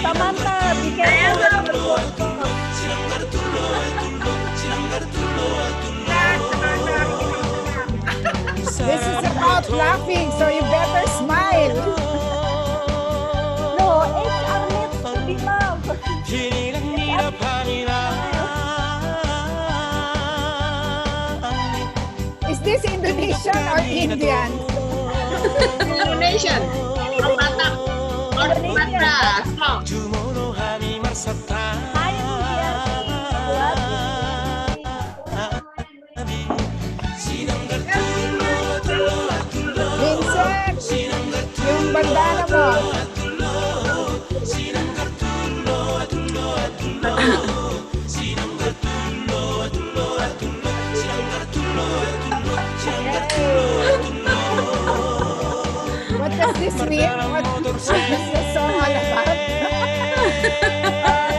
Samantha, be careful. This is about laughing, so you better smile. No, it's our lips to be loved. Is this Indonesian or Indian? Indonesian. From Batak or Sumatra. Hi, Vincent, yung bandana mo. What does this mean? What is the song all about?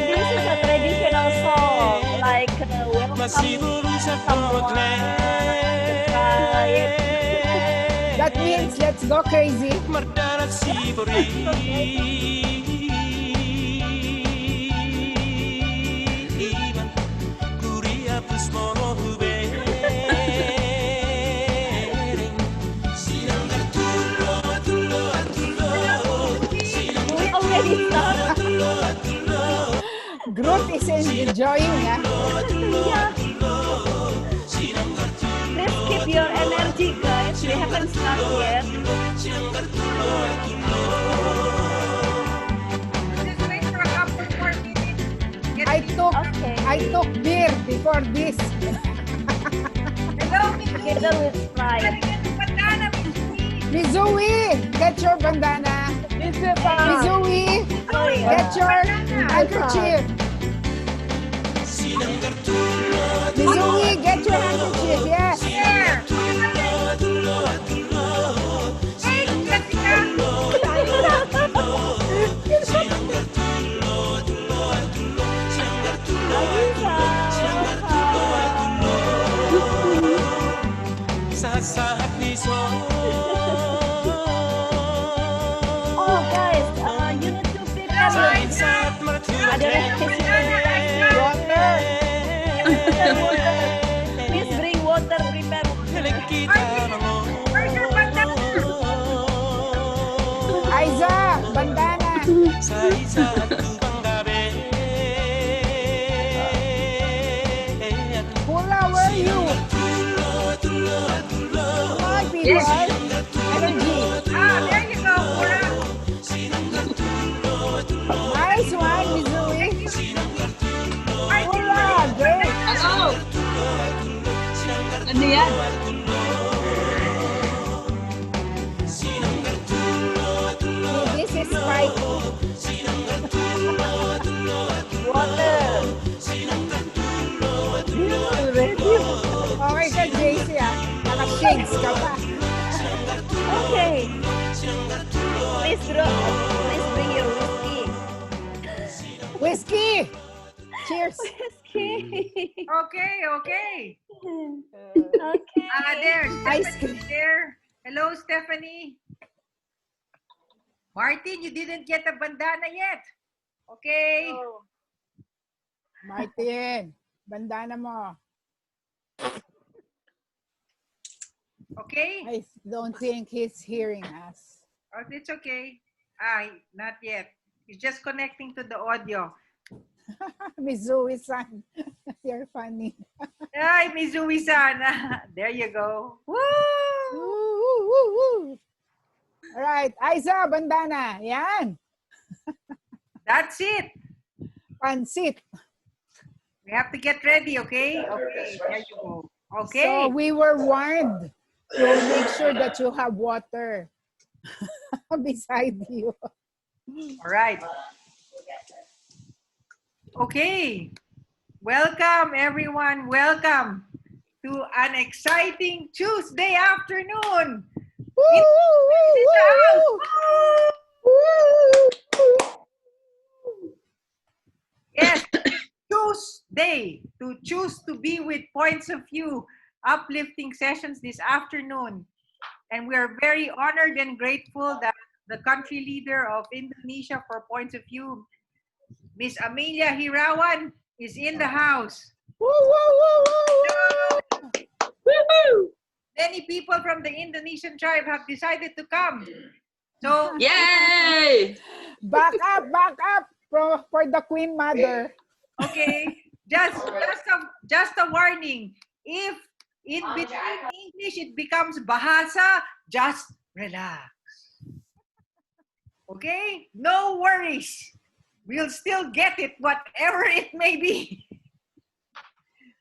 This is a traditional song, like welcome someone. That means let's go crazy. We already started. Group is enjoying, yeah? Yeah. Please keep your energy, guys. We haven't started yet. Just wait for a couple more minutes. Okay. I took beer before this. Hello, Miss Together with Sprite. Bandana, Miss Mizui, get your bandana. Mizui, get your handkerchief. Mizui, get your handkerchief, yes. Here. Hey, Jessica. Oh, guys, you need to prepare other Water. water. Please bring water, prepare Where's your bandana? Aiza, bandana. Pula, where are you? Hi, people. Energy. Ah, there you go, Pura. Nice one, Mizui. Pula, great. Hello. Ano yan? This is Sprite. water. Okay ka, JC, ah. Naka-shades ka pa. Okay. Please bring your whiskey. Whiskey. Cheers. Whiskey. Okay. Okay. There. Ice Stephanie's there. Hello, Stephanie. Martin, you didn't get a bandana yet. Okay. Martin, bandana mo. Okay. I don't think he's hearing us. Oh, it's okay. Not yet. He's just connecting to the audio. Mizui-san, you're funny. Hi, Mizui-san. There you go. Woo! Woo, woo, woo, woo. All right, Aiza, bandana. Yan. That's it. Pansit. We have to get ready, okay? Okay, there you go. Okay. So we were warned to make sure that you have water beside you. All right. Okay. Welcome, everyone. Welcome to an exciting Tuesday afternoon. Woo, woo, woo, woo. Yes, Tuesday, to choose to be with Points of View, uplifting sessions this afternoon. And we are very honored and grateful that the country leader of Indonesia for Points of View, Miss Amelia Hirawan is in the house. Woo, woo, woo, woo, woo. Many people from the Indonesian tribe have decided to come. So Yay! Back up for the Queen Mother. okay, just a warning. If in between English it becomes bahasa, just relax. Okay? No worries. We'll still get it, whatever it may be.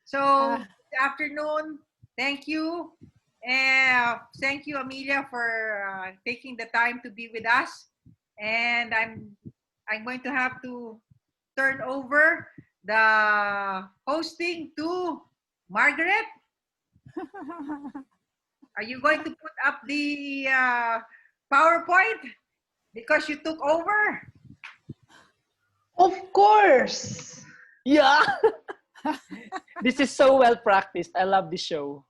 So, good afternoon. Thank you. Thank you, Amelia, for taking the time to be with us. And I'm going to have to turn over the hosting to Margaret. Are you going to put up the PowerPoint because you took over? Of course. Yeah. This is so well practiced. I love this show.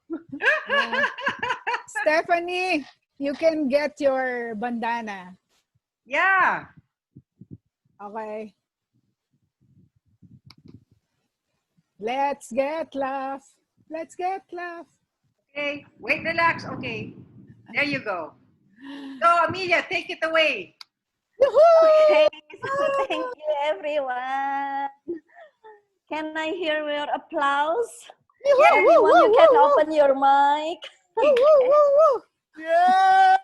Stephanie, you can get your bandana. Yeah. Okay. Let's get laugh. Let's get laugh. Okay. Wait, relax. Okay. There you go. So, Amelia, take it away. Okay, so thank you everyone. Can I hear your applause? Woo, Everyone, woo, you woo, can woo, open your mic. woo, woo, woo, woo. Yeah!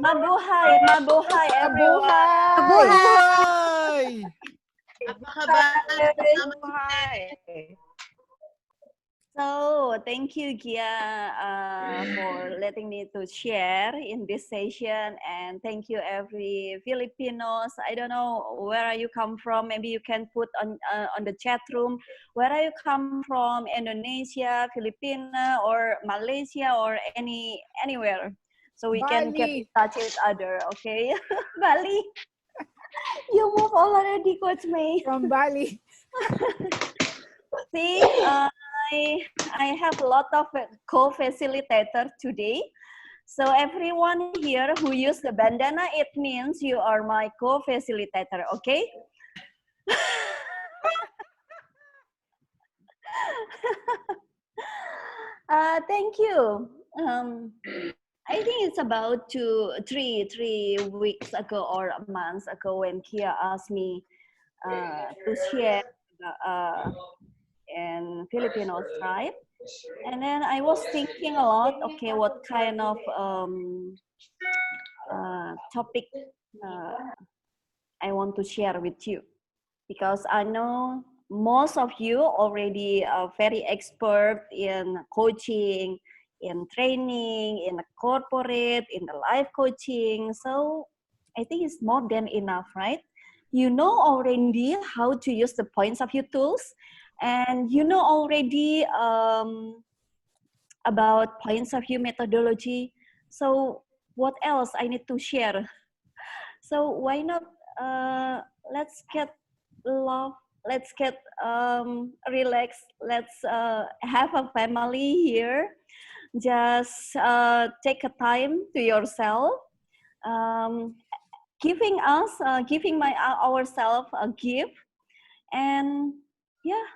Mabuhay, mabuhay everyone. Mabuhay! Hi! Apa kabar? Mabuhay. So thank you, Gia, for letting me to share in this session, and thank you every Filipinos. I don't know where are you come from. Maybe you can put on the chat room where are you come from, Indonesia, Philippines, or Malaysia, or anywhere, so we can get in Bali. touch with other. Okay, Bali. You move already, Coach May. From Bali. See, I have a lot of co-facilitator today. So everyone here who use the bandana, it means you are my co-facilitator, okay? Thank you. I think it's about three weeks ago or a month ago when Kia asked me to share in Filipino tribe. And then I was thinking a lot, okay, what kind of topic I want to share with you. Because I know most of you already are very expert in coaching, in training, in the corporate, in the life coaching. So I think it's more than enough, right? You know already how to use the points of your tools, and you know already about points of view methodology. So what else I need to share? So why not let's get love, let's get relaxed, let's have a family here. Just take a time to yourself, giving ourselves a gift, and yeah,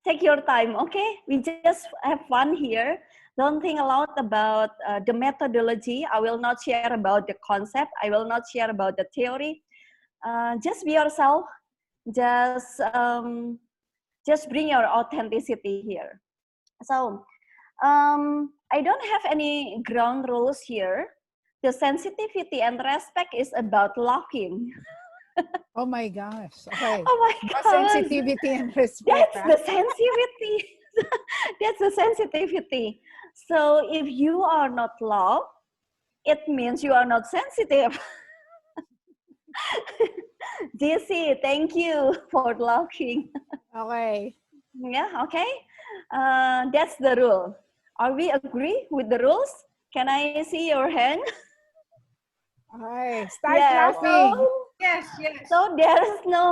take your time, okay? We just have fun here. Don't think a lot about the methodology. I will not share about the concept. I will not share about the theory. Just be yourself. Just bring your authenticity here. So I don't have any ground rules here. The sensitivity and respect is about laughing. Oh my gosh. Okay. Oh my What gosh. sensitivity and respect. That's the sensitivity. That's the sensitivity. So if you are not love, it means you are not sensitive. JC, thank you for laughing. Okay. Yeah, okay. That's the rule. Are we agree with the rules? Can I see your hand? Okay. Start Yeah. laughing. Yes, yes. So there is no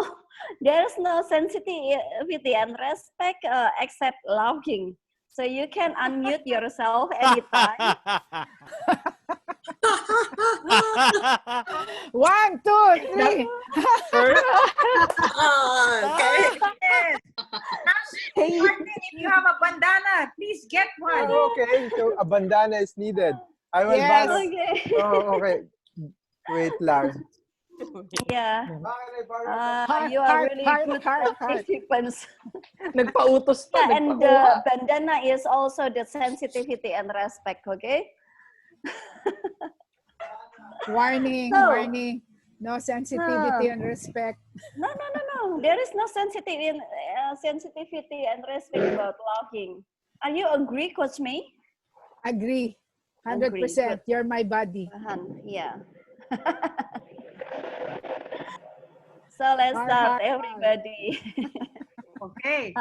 sensitivity and respect except laughing. So you can unmute yourself anytime. 1, 2, 3. Okay. Yes. Martin, if you have a bandana, please get one. Oh, okay, so a bandana is needed. I will Yes. borrow. Okay. Oh, okay. Wait lang. Yeah. Heart, You are really good heart. participants. Nagpautos pa, Yeah, and nagpakuha. the bandana is also the sensitivity and respect, okay? Warning, So- warning. No sensitivity and respect. No. There is no sensitivity and respect about laughing. Are you agree, Coach May? Agree. Agree, 100%. good. You're my buddy. Yeah. So let's Heart, start, heart, everybody. Okay.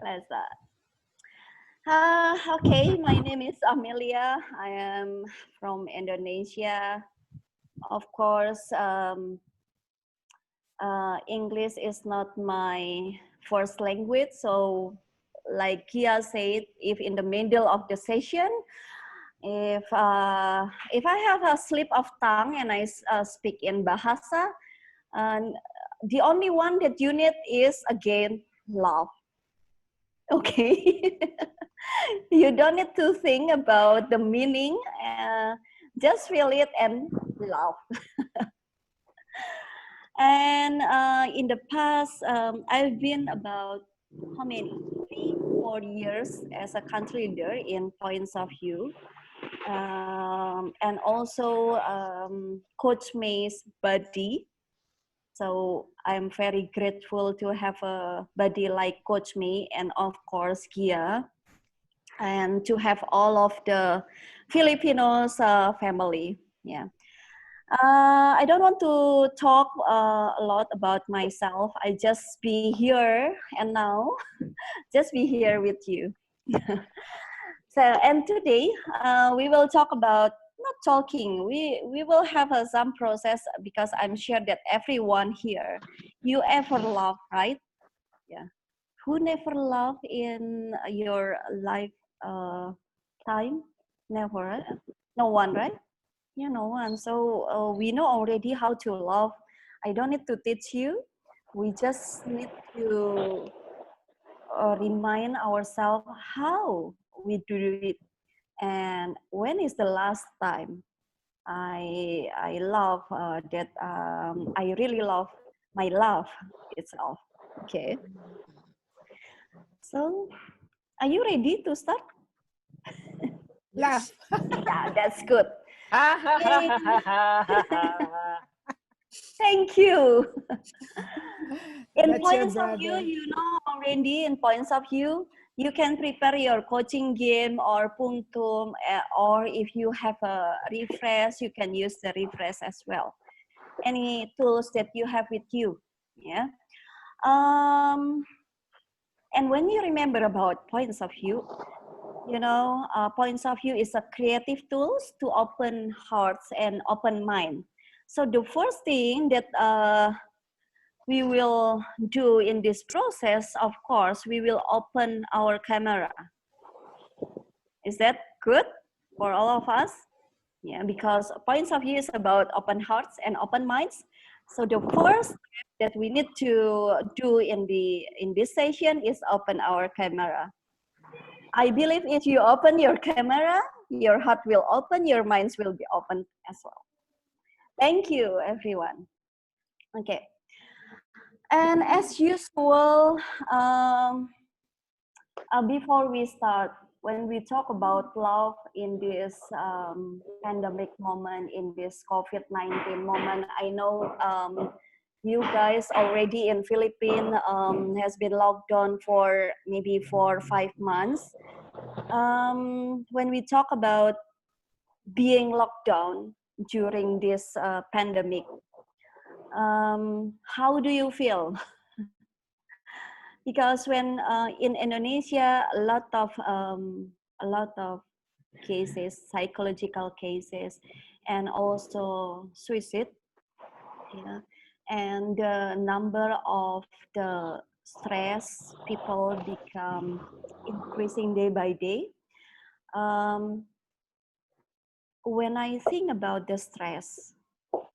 Let's start. Okay, my name is Amelia. I am from Indonesia. Of course, English is not my first language. So like Kia said, if in the middle of the session, if I have a slip of tongue and I speak in Bahasa, the only one that you need is, again, love. Okay. You don't need to think about the meaning. Just feel it and love. And in the past, I've been about how many? 3-4 years as a country leader in Points of View. And also Coach May's buddy. So I'm very grateful to have a buddy like Coach May and of course Gia, and to have all of the Filipinos family. Yeah. I don't want to talk a lot about myself. I just be here and now, just be here with you. So, and today we will talk about, not talking, we will have some process, because I'm sure that everyone here, you ever love, right? Yeah. Who never love in your life time? Never, right? No one, right? Yeah, no one. So we know already how to love. I don't need to teach you. We just need to remind ourselves how we do it, and when is the last time I love that I really love my love itself. Okay. So, are you ready to start? Laugh. Yeah, that's good. Yay. Thank you. In That's your Points of View, brother. you know already, in Points of View, you can prepare your coaching game or punctum, or if you have a refresh, you can use the refresh as well. Any tools that you have with you, yeah. And when you remember about Points of View, you know, Points of View is a creative tools to open hearts and open mind. So the first thing that we will do in this process, of course, we will open our camera. Is that good for all of us? Yeah, because Points of View is about open hearts and open minds. So the first step that we need to do in this session is open our camera. I believe if you open your camera, your heart will open, your minds will be open as well. Thank you, everyone. Okay. And as usual, before we start, when we talk about love in this pandemic moment, in this COVID-19 moment, I know you guys already in Philippines has been locked down for maybe 4 or 5 months. When we talk about being locked down during this pandemic, how do you feel? Because when in Indonesia, a lot of cases, psychological cases, and also suicide, yeah, and the number of the stress people become increasing day by day. when I think about the stress,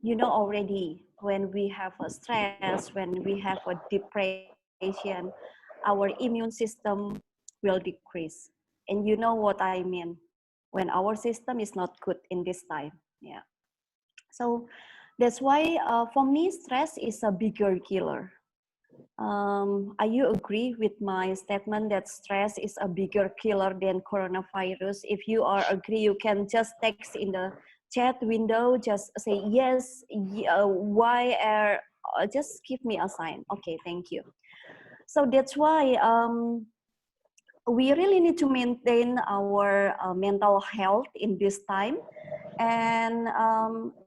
you know already when we have a stress, when we have a depression, our immune system will decrease. And you know what I mean when our system is not good in this time. Yeah. So that's why for me, stress is a bigger killer. Are you agree with my statement that stress is a bigger killer than coronavirus? If you are agree, you can just text in the chat window, just say yes, why are, just give me a sign. Okay, thank you. So that's why we really need to maintain our mental health in this time. And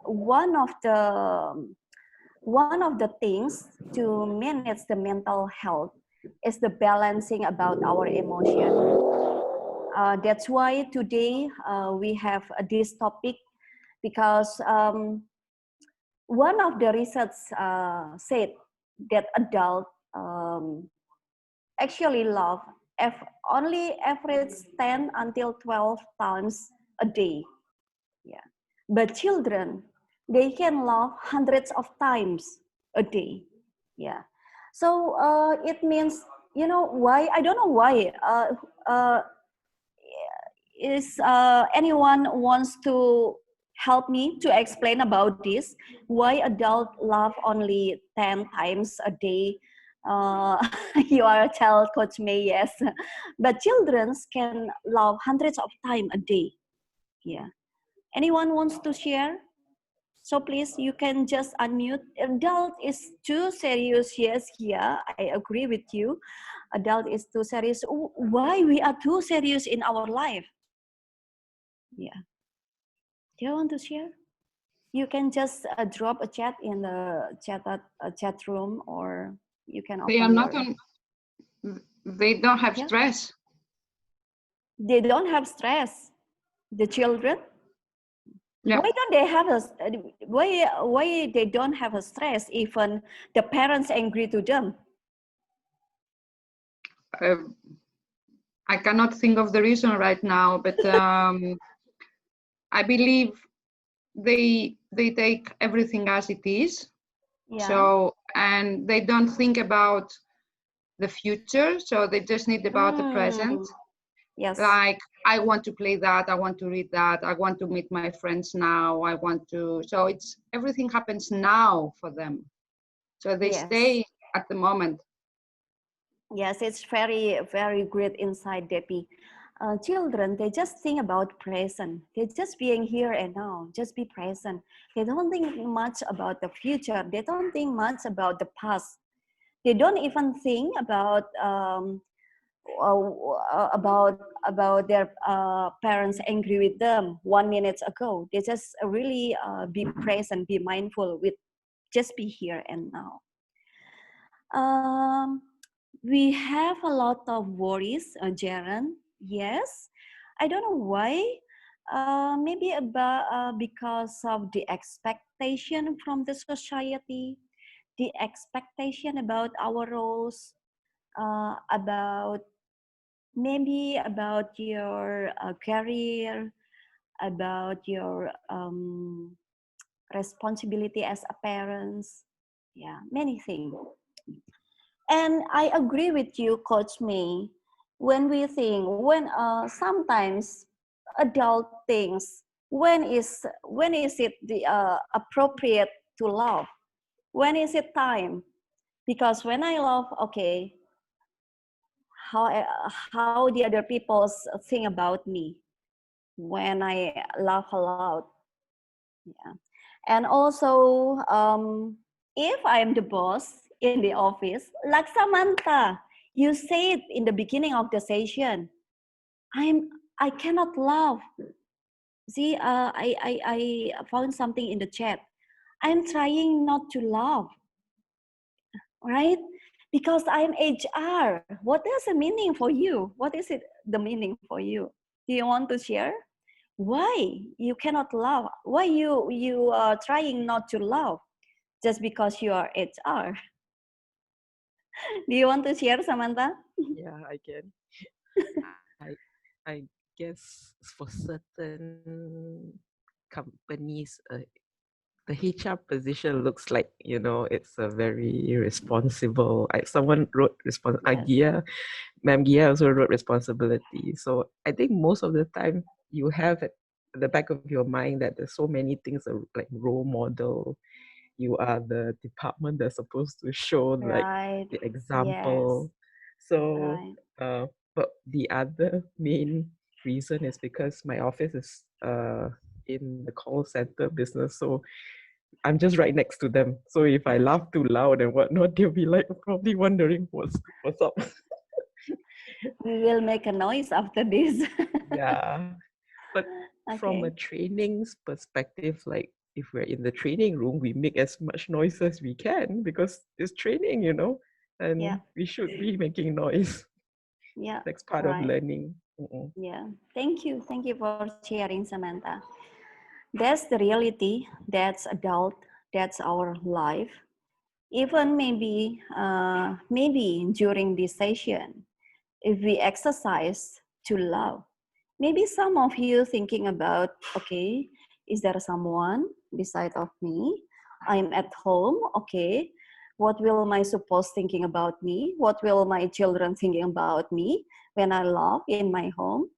one of the things to manage the mental health is the balancing about our emotion. That's why today we have this topic, because one of the research said that adult actually love only average 10 until 12 times a day. Yeah. But children, they can laugh hundreds of times a day. Yeah. So it means, you know, why? I don't know why. Is anyone wants to help me to explain about this? Why adult laugh only 10 times a day? You are a child coach, May, yes. But children can laugh hundreds of times a day. Yeah. Anyone wants to share? So please, you can just unmute. Adult is too serious. Yes, yeah, I agree with you. Adult is too serious. Why we are too serious in our life? Yeah. Do you want to share? You can just drop a chat in the chat room, or you can They are open not your. on, they don't have Yeah. stress. They don't have stress. The children. Yeah. Why don't they have a why they don't have a stress even the parents angry to them? I cannot think of the reason right now, but I believe they take everything as it is. Yeah. So, and they don't think about the future, so they just need about the present. Yes. Like, I want to play that, I want to read that, I want to meet my friends now, I want to, so it's everything happens now for them. So they Yes. stay at the moment. Yes, it's very, very great insight, Debbie. Children, they just think about present. They're just being here and now, just be present. They don't think much about the future. They don't think much about the past. They don't even think about their parents angry with them 1 minute ago. They just really be present, be mindful with just be here and now. We have a lot of worries, Jaren. Yes, I don't know why. Maybe about because of the expectation from the society, the expectation about our roles, about maybe about your career, about your responsibility as a parents. Yeah, many things. And I agree with you, Coach May. When we think, when sometimes adult things, when is it the appropriate to love? When is it time? Because when I love, okay, how the other people think about me when I laugh aloud. Yeah. And also, if I'm the boss in the office, like Samantha, you said in the beginning of the session, I cannot laugh. See, I found something in the chat. I'm trying not to laugh, right? Because I'm HR. What is the meaning for you? What is it the meaning for you? Do you want to share? Why you cannot laugh? Why you are trying not to laugh just because you are HR? Do you want to share, Samantha? Yeah, I can. I I guess for certain companies, the HR position looks like, it's a very responsible. Someone wrote Yes. Gia, Ma'am Gia also wrote responsibility. So I think most of the time you have at the back of your mind that there's so many things like role model. You are the department that's supposed to show like Right. the Yes. example. So, Right. but the other main reason is because my office is in the call center business. So I'm just right next to them. So if I laugh too loud and whatnot, they'll be like probably wondering what's up. We will make a noise after this. Yeah. But from a Okay. training's perspective, like if we're in the training room, we make as much noise as we can because it's training, Yeah. and we should be making noise. Yeah. That's part of Right. learning. Yeah. Thank you. Thank you for sharing, Samantha. That's the reality. That's adult. That's our life. Even maybe during this session, if we exercise to love, maybe some of you thinking about, okay, is there someone beside of me? I'm at home. Okay, what will my spouse thinking about me? What will my children thinking about me when I love in my home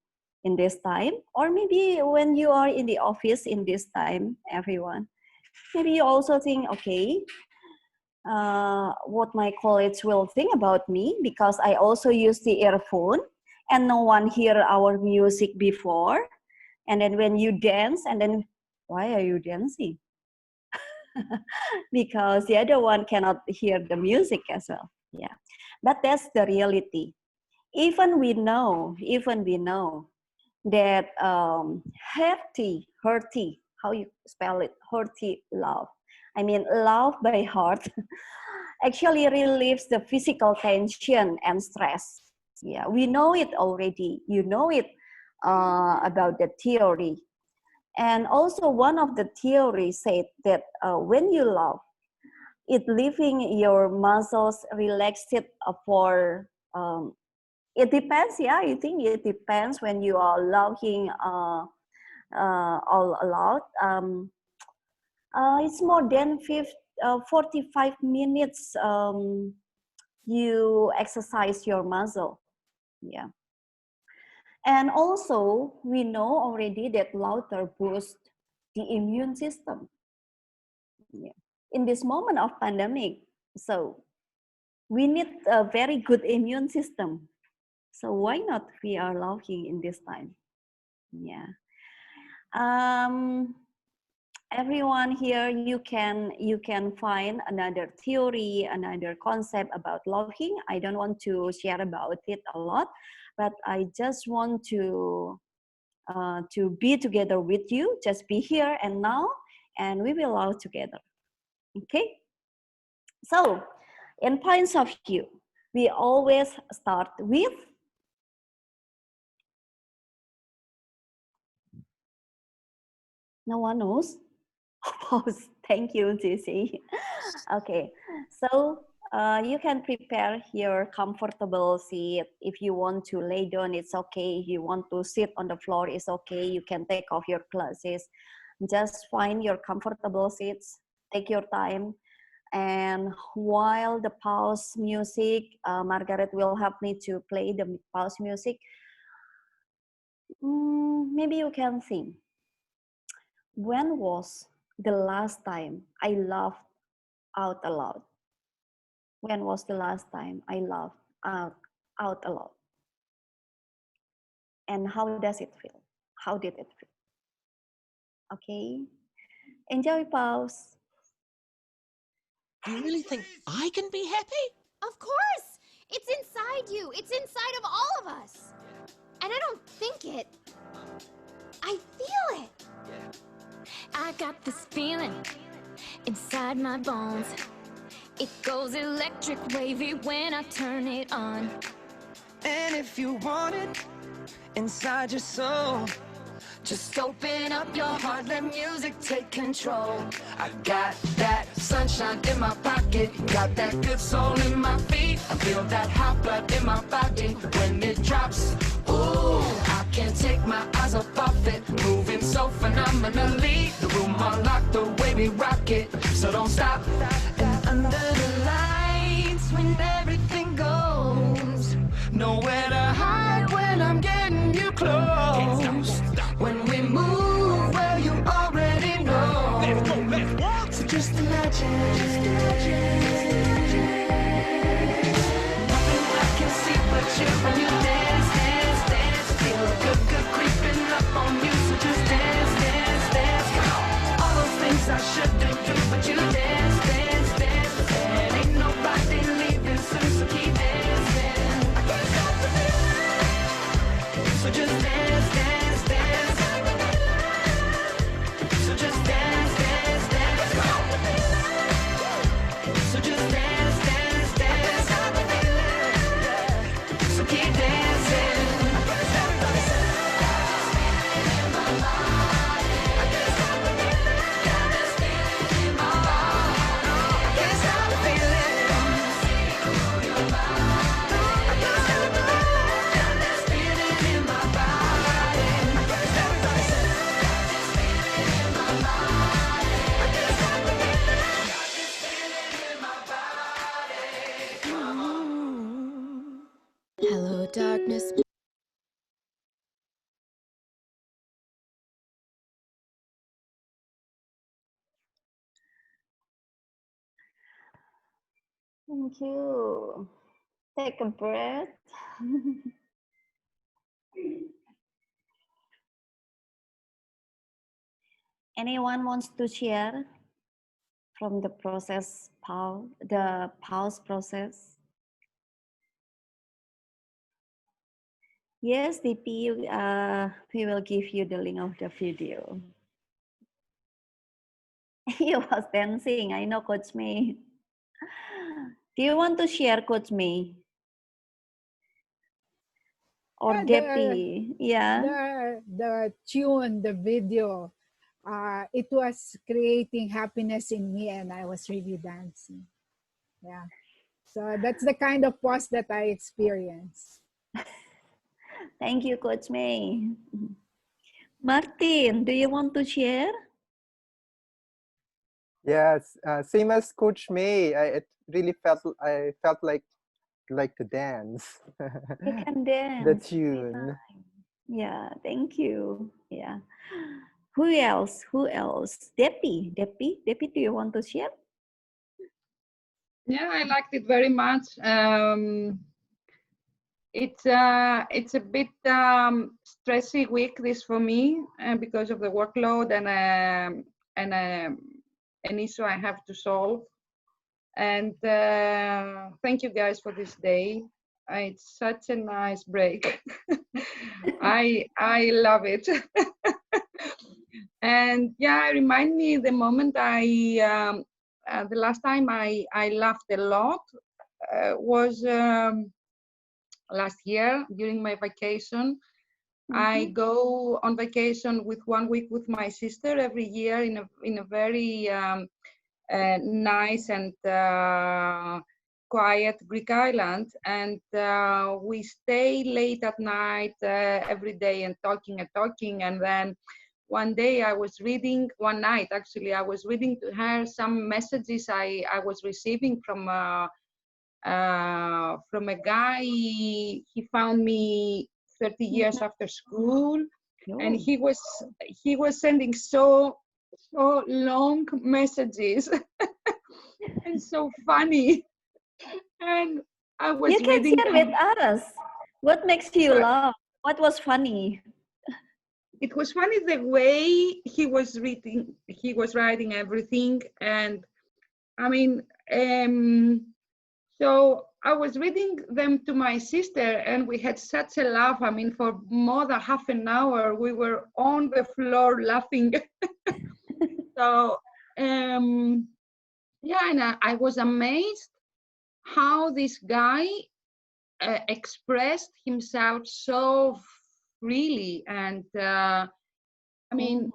in this time? Or maybe when you are in the office in this time, everyone, maybe you also think, okay, what my colleagues will think about me because I also use the earphone and no one hear our music before. And then when you dance, and then why are you dancing? Because the other one cannot hear the music as well. Yeah, but that's the reality. Even we know that hearty, how you spell it, hearty love. I mean, love by heart actually relieves the physical tension and stress. Yeah, we know it already. You know it about the theory. And also one of the theories said that when you love, it leaving your muscles relaxed for, it depends, yeah, I think it depends when you are loving all aloud. It's more than 45 minutes you exercise your muscle. Yeah. And also, we know already that laughter boosts the immune system. Yeah. In this moment of pandemic, so we need a very good immune system. So why not we are laughing in this time? Yeah. Um, everyone here, you can find another theory, another concept about laughing. I don't want to share about it a lot, but I just want to be together with you. Just be here and now, and we will laugh together. Okay. So, in points of view, we always start with no one knows. Pause. Thank you, Jesse. Okay, so you can prepare your comfortable seat. If you want to lay down, it's okay. If you want to sit on the floor, it's okay. You can take off your glasses. Just find your comfortable seats. Take your time. And while the pause music, Margaret will help me to play the pause music. Maybe you can think, when was the last time I laughed out aloud? When was the last time I laughed out aloud? And how does it feel? How did it feel? Okay, enjoy pause. Do you really think I can be happy? Of course! It's inside you. It's inside of all of us. And I don't think it. I feel it. I got this feeling inside my bones. It goes electric wavy when I turn it on. And if you want it inside your soul, just open up your heart, let music take control. I got that sunshine in my pocket, got that good soul in my feet. I feel that hot blood in my body when it drops. Ooh, I can't take my eyes off it. Moving so phenomenally. The room unlocked the way we rock it. So don't stop. And under the lights when everything goes. Nowhere to hide when I'm getting you close. When we move, well, you already know. So just imagine. Nothing I can see but you when you dance, dance, dance. Feel good, good creeping up on you. So just dance, dance, dance. All those things I shouldn't do, but you dance, dance, dance. And ain't nobody leaving soon, so keep dancing. I can't stop the feeling. So just dance, dance, dance. So just dance, dance, dance. So just dance, dance, dance. So keep dancing. Hello, darkness. Thank you. Take a breath. Anyone wants to share from the process, the pause process? Yes, DP, we will give you the link of the video. He was dancing, I know, Coach May. Do you want to share, Coach May? Or Depi? Yeah. The tune, the video, it was creating happiness in me, and I was really dancing. Yeah. So that's the kind of pause that I experienced. Thank you, Coach May. Martin, do you want to share? Yes, same as Coach May. I felt like to dance. You can dance. The tune. Yeah, thank you. Yeah. Who else? Who else? Depi, do you want to share? Yeah, I liked it very much. It's a bit stressy week this for me because of the workload and an issue I have to solve. And thank you guys for this day. It's such a nice break. I love it. And yeah, remind me the moment the last time I laughed a lot was last year during my vacation. I go on vacation with 1 week with my sister every year in a very nice and quiet Greek island, and we stay late at night every day and talking, and then one day I was reading, one night actually, I was reading to her some messages I was receiving from a guy. He found me 30 years after school, and he was sending so long messages and so funny. And I was You can reading share with us. What makes you laugh? What was funny? It was funny the way he was writing everything. And I mean, so I was reading them to my sister, and we had such a laugh. I mean, for more than half an hour, we were on the floor laughing. So, yeah, and I was amazed how this guy expressed himself so freely. And I mean,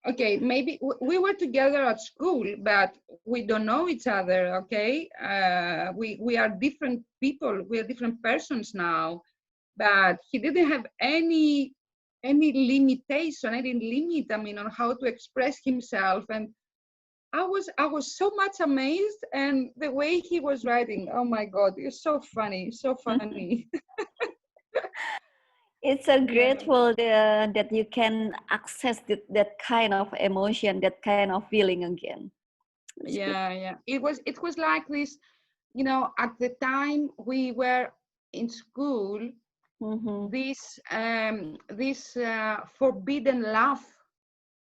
okay, maybe we were together at school, but we don't know each other, okay? We are different people, we are different persons now, but he didn't have any any limitation, any limit, I mean, on how to express himself. And I was so much amazed, and the way he was writing, oh my God, it's so funny, so funny. It's so Yeah. grateful that you can access that kind of emotion, that kind of feeling again. It's good. Yeah. It was like this, you know, at the time we were in school, Mm-hmm. this forbidden love,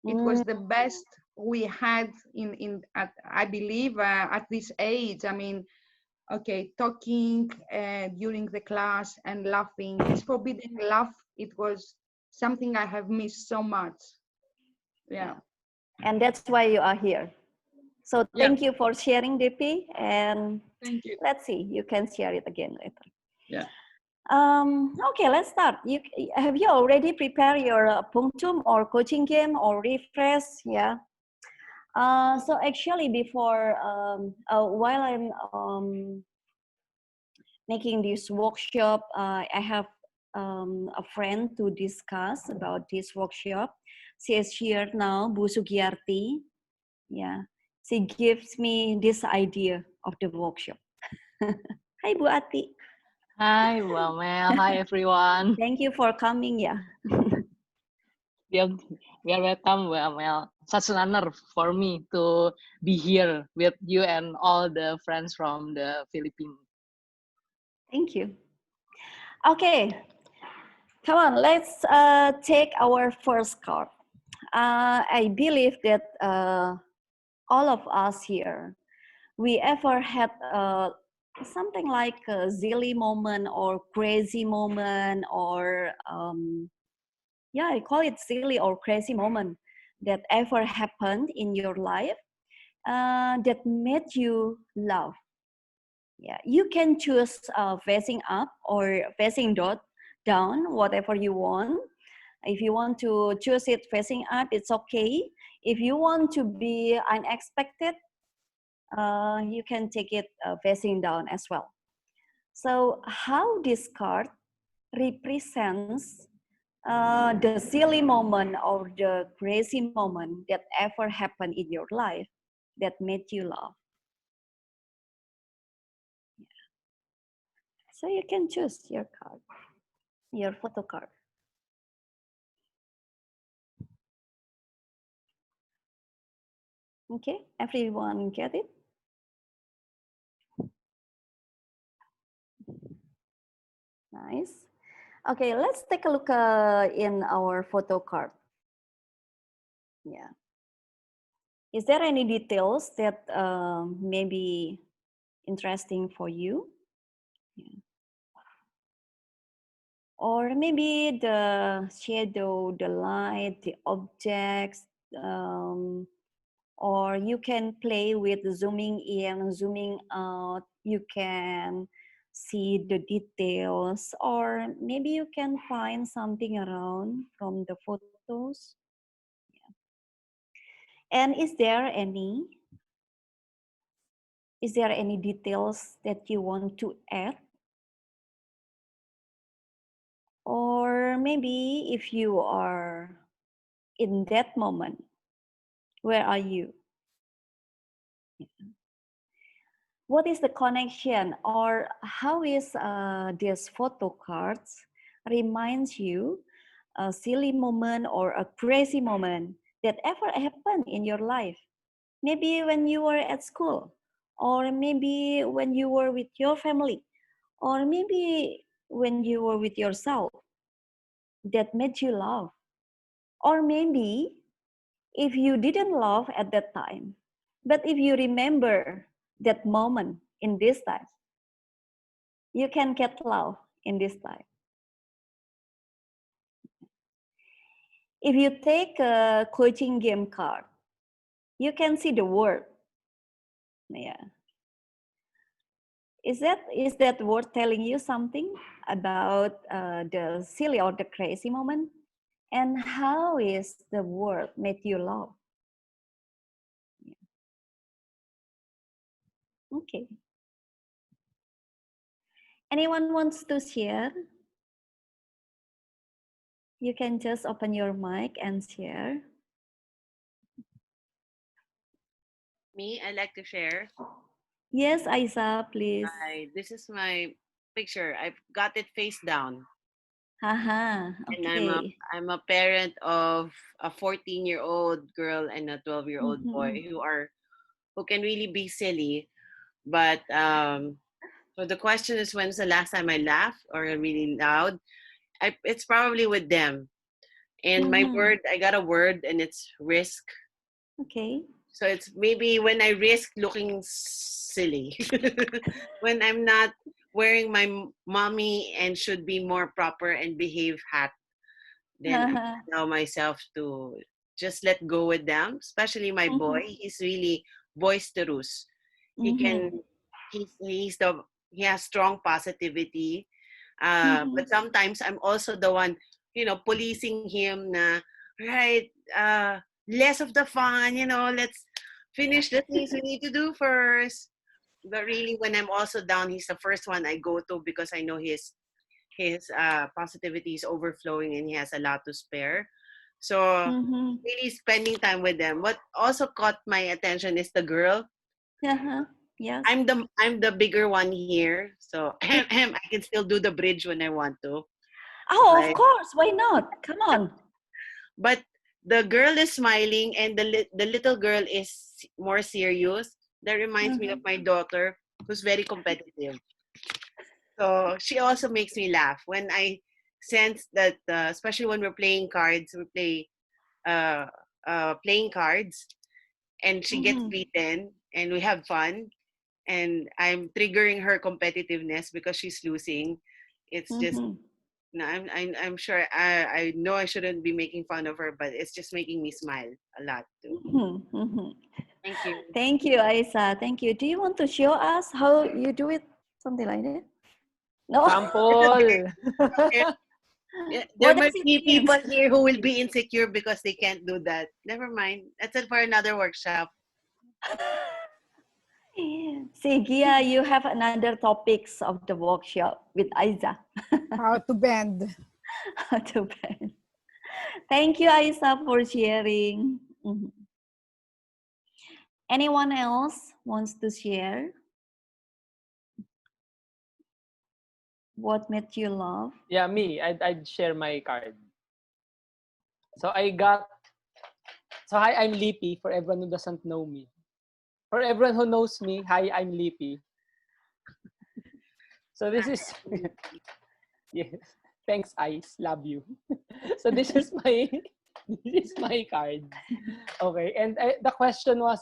it was the best we had in at, I believe, at this age. I mean, okay, talking during the class and laughing, this forbidden laugh, it was something I have missed so much. Yeah. And that's why you are here. So Yeah. thank you for sharing, DP. And Thank you. let's see, you can share it again later. Yeah. Okay, let's start. Have you already prepared your punctum or coaching game or refresh? Yeah. So actually, before while I'm making this workshop, I have a friend to discuss about this workshop. She is here now, Bu Sugiyarti. Yeah, she gives me this idea of the workshop. Hi, Bu Ati. Hi, Mel. Hi, everyone. Thank you for coming. Yeah. We are, we are welcome, Mel. Such an honor for me to be here with you and all the friends from the Philippines. Thank you. Okay, come on, let's take our first card. I believe that all of us here, we ever had something like a silly moment or crazy moment or yeah, I call it silly or crazy moment that ever happened in your life that made you laugh. Yeah, you can choose facing up or facing down, whatever you want. If you want to choose it facing up, it's okay. If you want to be unexpected, you can take it facing down as well. So how this card represents the silly moment or the crazy moment that ever happened in your life that made you laugh. So you can choose your card, your photo card. Okay, everyone get it? Nice. Okay, let's take a look in our photo card. Yeah. Is there any details that may be interesting for you? Yeah. Or maybe the shadow, the light, the objects, or you can play with zooming in, zooming out. You can see the details, or maybe you can find something around from the photos. Yeah. And is there any details that you want to add? Or maybe if you are in that moment, where are you? What is the connection, or how is this photo cards reminds you a silly moment or a crazy moment that ever happened in your life? Maybe when you were at school, or maybe when you were with your family, or maybe when you were with yourself that made you laugh. Or maybe if you didn't laugh at that time, but if you remember that moment in this time, you can get love in this time. If you take a coaching game card, you can see the word. Yeah. Is that word telling you something about the silly or the crazy moment? And how is the word made you laugh? Yeah. Okay. Anyone wants to share? You can just open your mic and share. Me, I like to share. Yes, Isa, please. This is my picture. I've got it face down. Haha, And okay. I'm a parent of a 14-year-old girl and a 12-year-old boy who can really be silly. But so the question is, when's the last time I laughed or really loud? It's probably with them. And my word, I got a word, and it's risk. Okay. So it's maybe when I risk looking silly, when I'm not wearing my mommy and should be more proper and behave hat, then I allow myself to just let go with them. Especially my boy, he's really boisterous. He can, he has strong positivity. But sometimes I'm also the one, policing him na, right, less of the fun, let's finish the things we need to do first. But really, when I'm also down, he's the first one I go to because I know his positivity is overflowing and he has a lot to spare. So really spending time with them. What also caught my attention is the girl. Yes. I'm the bigger one here, so I can still do the bridge when I want to. Oh, of course. Why not? Come on. But the girl is smiling, and the little girl is more serious. That reminds me of my daughter, who's very competitive. So she also makes me laugh when I sense that, especially when we're playing cards, we play playing cards, and she gets beaten, and we have fun. And I'm triggering her competitiveness because she's losing. It's just, no, I'm sure I know I shouldn't be making fun of her, but it's just making me smile a lot too. Thank you. Thank you, Isa. Thank you. Do you want to show us how you do it? Something like that? No. Sample. There might be people here who will be insecure because they can't do that. Never mind. That's it for another workshop. See, Gia, you have another topics of the workshop with Isa. How to bend. How to bend. Thank you, Isa, for sharing. Anyone else wants to share? What made you laugh? Yeah, me. I'd share my card. So hi, I'm Lippy, for everyone who doesn't know me. For everyone who knows me, hi, I'm Lippy. So this is, yes, thanks, Ice, love you. So this is my card. Okay, and the question was,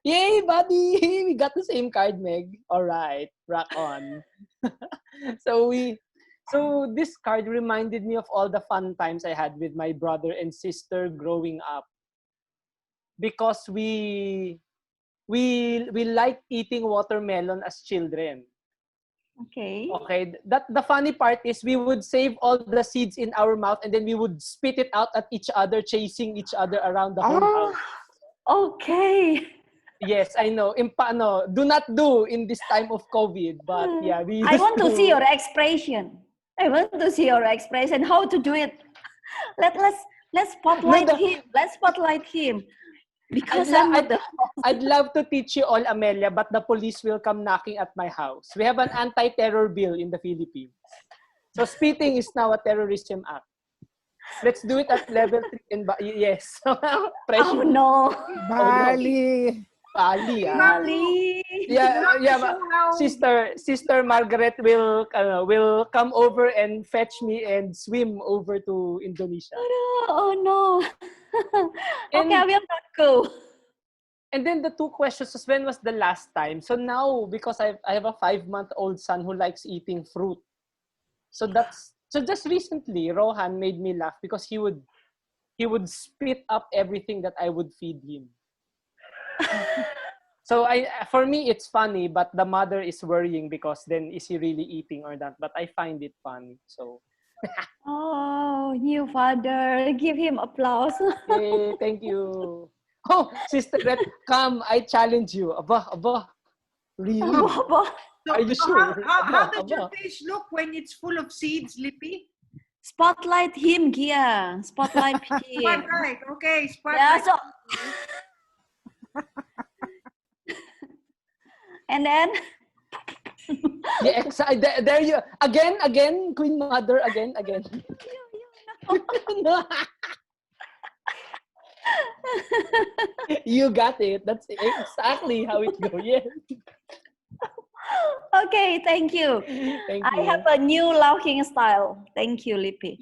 yay, buddy, we got the same card, Meg. All right, rock on. So this card reminded me of all the fun times I had with my brother and sister growing up. Because we like eating watermelon as children. Okay. Okay. That the funny part is we would save all the seeds in our mouth and then we would spit it out at each other, chasing each other around the whole house. Okay. Yes, I know. Do not do in this time of COVID, but yeah, we used I want to see your expression. I want to see your expression. How to do it? Let's spotlight him. Let's spotlight him. Because I'd love to teach you all, Amelia, but the police will come knocking at my house. We have an anti-terror bill in the Philippines. So spitting is now a terrorism act. Let's do it at level 3. Yes. Oh no. Bali. Bali. Yeah. Sister Margaret will come over and fetch me and swim over to Indonesia. Oh no. Okay, I will not go. And then the two questions was, when was the last time? So now, because I have a 5-month-old son who likes eating fruit. So just recently, Rohan made me laugh because he would spit up everything that I would feed him. So for me, it's funny, but the mother is worrying because then is he really eating or not? But I find it fun. So. Oh, new father. Give him applause. Hey, thank you. Oh, Sister Red, come. I challenge you. Aba. Really? Aba. So, Are you sure? How does your face look when it's full of seeds, Lippy? Spotlight him, Gia. Spotlight him. Spotlight. Okay, Yeah, spotlight. so and then Yeah, there you again, Queen Mother, again. No. You got it. That's exactly how it goes. Yes. okay, thank you. Thank I you. have a new laughing style. Thank you, Lippy.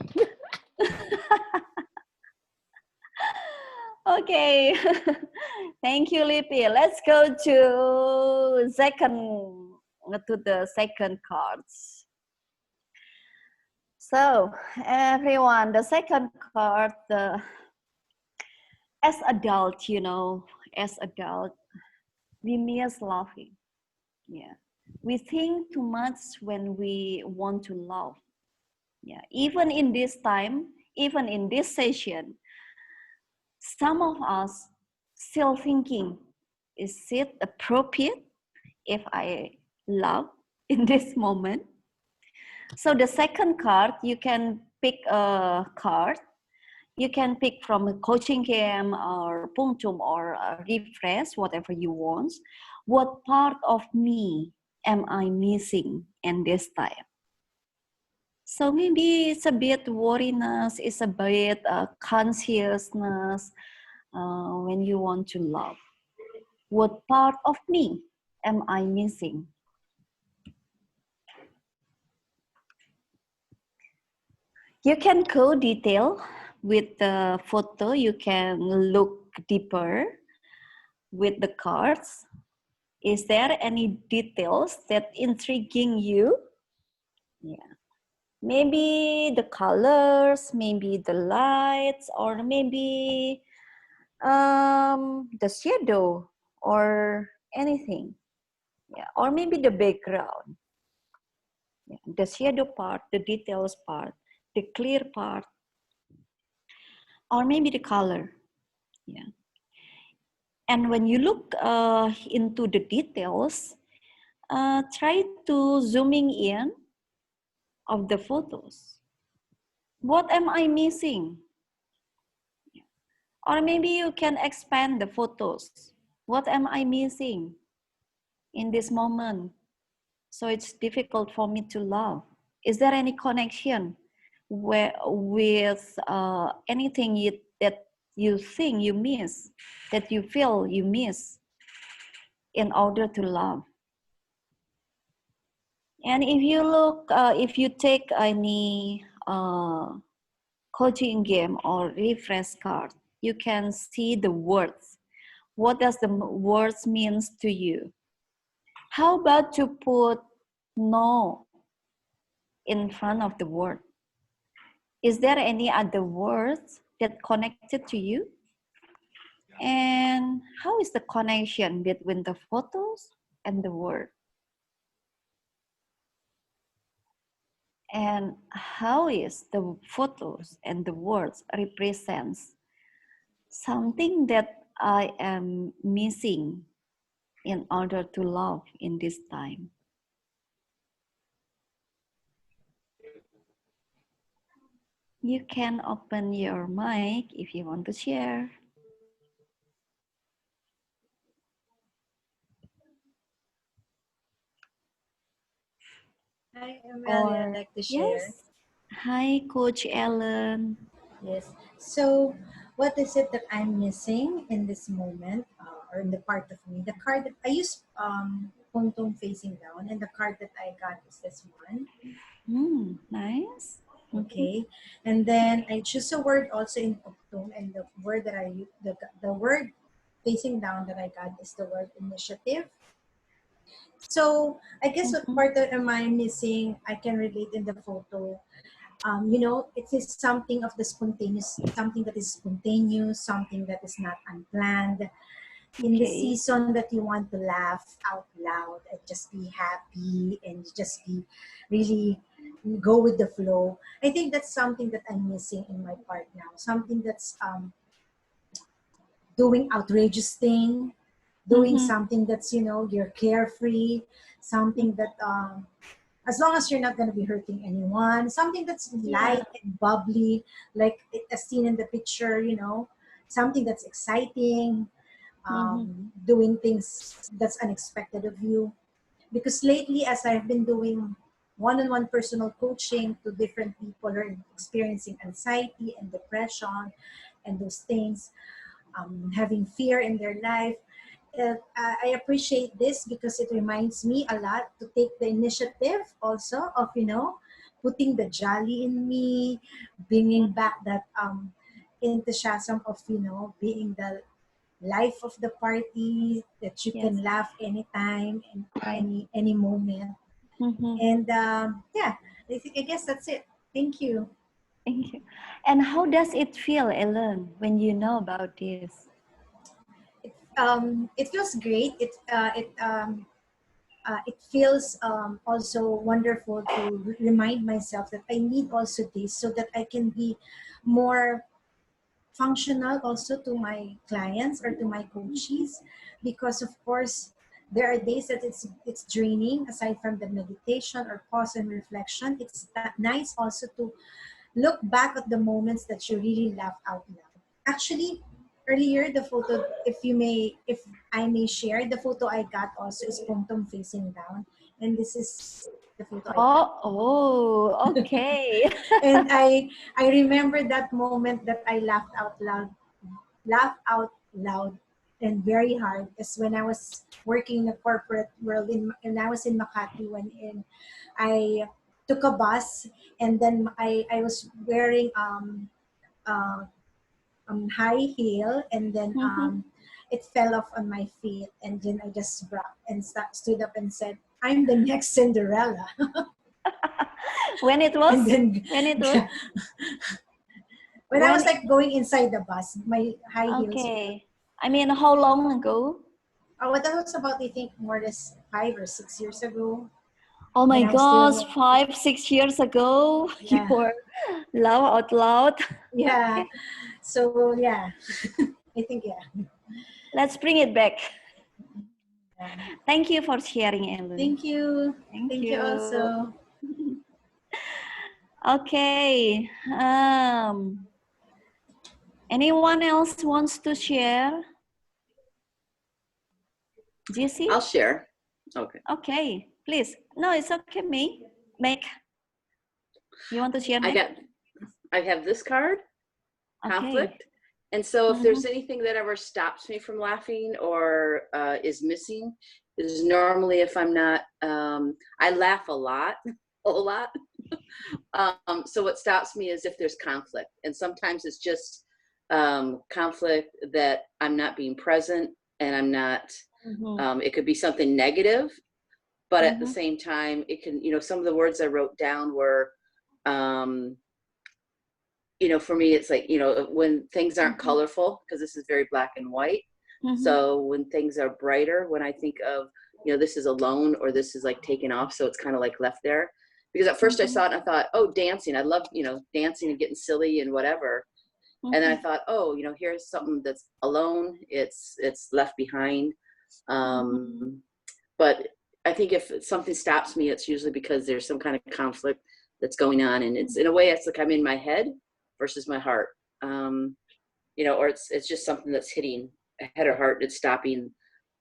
Okay. Thank you, Lippy. Let's go to the second cards. So, everyone, the second card, as adult, as adult, we miss laughing. Yeah. We think too much when we want to laugh. Yeah. Even in this time, even in this session, some of us still thinking, is it appropriate if I laugh in this moment? So the second card, you can pick a card. You can pick from a coaching game or punctum or a refresh, whatever you want. What part of me am I missing in this time? So maybe it's a bit worriness, it's a bit consciousness when you want to love. What part of me am I missing? You can go detail with the photo. You can look deeper with the cards. Is there any details that intriguing you? Yeah. Maybe the colors, maybe the lights, or maybe the shadow or anything. Yeah. Or maybe the background. Yeah. The shadow part, the details part, the clear part, or maybe the color. Yeah. And when you look into the details, try to zooming in of the photos. What am I missing? Or maybe you can expand the photos. What am I missing in this moment? So it's difficult for me to love. Is there any connection with anything that you think you miss, that you feel you miss in order to love? And if you look, if you take any coaching game or refresh card, you can see the words. What does the words means to you? How about to put no in front of the word? Is there any other words that connected to you? And how is the connection between the photos and the word? And how is the photos and the words represents something that I am missing in order to love in this time? You can open your mic if you want to share. Hi, Amelia. I'd like to share. Yes. Hi, Coach Ellen. Yes. So, what is it that I'm missing in this moment, or in the part of me? The card that I use, Pungtung facing down, and the card that I got is this one. Nice. Okay, and then I choose a word also in Pungtung, and the word that the word facing down that I got is the word initiative. So I guess what part that am I missing? I can relate in the photo. It is something of the spontaneous, something that is spontaneous, something that is not unplanned. In the season that you want to laugh out loud and just be happy and just be really go with the flow. I think that's something that I'm missing in my part now. Something that's doing outrageous thing, doing something that's, you're carefree, something that as long as you're not going to be hurting anyone, something that's light and bubbly, like as seen in the picture, you know, something that's exciting, doing things that's unexpected of you. Because lately, as I've been doing one-on-one personal coaching to different people who are experiencing anxiety and depression and those things, having fear in their life, I appreciate this because it reminds me a lot to take the initiative also of, you know, putting the jolly in me, bringing back that enthusiasm of, you know, being the life of the party, that you can laugh anytime and any moment. And yeah, I guess that's it. Thank you. Thank you. And how does it feel, Ellen, when you know about this? It feels great. It feels also wonderful to remind myself that I need also this so that I can be more functional also to my clients or to my coaches, because of course there are days that it's draining. Aside from the meditation or pause and reflection, it's nice also to look back at the moments that you really laugh out loud. Actually, earlier the photo, if I may share, the photo I got also is Pungtong facing down, and this is the photo I got. Oh, okay. And I remember that moment that I laughed out loud and very hard, is when I was working in the corporate world and I was in Makati I took a bus, and then I was wearing uh, high heel, and then it fell off on my feet, and then I just stood up and said, "I'm the next Cinderella." When it was? And then, when it was? When I was like going inside the bus, my high heels. Okay. I mean, how long ago? Oh, that was about, I think, more than 5 or 6 years ago. Oh my gosh, 5, 6 years ago, Yeah. you were laugh out loud. Yeah. So, yeah. I think, yeah. Let's bring it back. Yeah. Thank you for sharing, Ellen. Thank you. Thank you. Also. Okay. Anyone else wants to share? JC? I'll share. Okay. Okay, please. No, it's okay, me. Make. You want to share? I have this card, conflict. Okay. And so if there's anything that ever stops me from laughing or is missing, is normally if I'm not, I laugh a lot, a lot. So what stops me is if there's conflict. And sometimes it's just conflict that I'm not being present, and I'm not, it could be something negative, but at the same time, it can, you know, some of the words I wrote down were, you know, for me, it's like, you know, when things aren't colorful, because this is very black and white. So when things are brighter, when I think of, you know, this is alone or this is like taken off, so it's kind of like left there. Because at first I saw it and I thought, oh, dancing. I love, you know, dancing and getting silly and whatever. And then I thought, oh, you know, here's something that's alone. It's left behind. But I think if something stops me, it's usually because there's some kind of conflict that's going on. And it's, in a way, it's like I'm in my head versus my heart. You know, or it's just something that's hitting head or heart. It's stopping,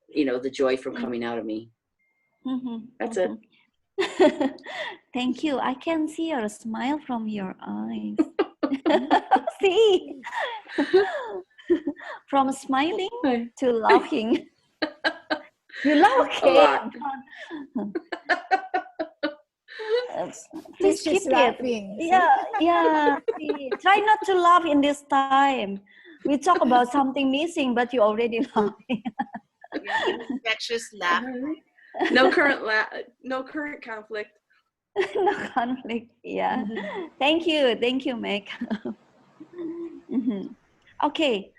you know, the joy from coming out of me. That's it. Thank you. I can see your smile from your eyes. See? From smiling to laughing. You laugh, okay? A lot. Please keep it. Yeah. See, try not to laugh in this time. We talk about something missing, but you already laughing. Infectious laugh. No current conflict. No conflict. Yeah. Thank you, Meg. Okay.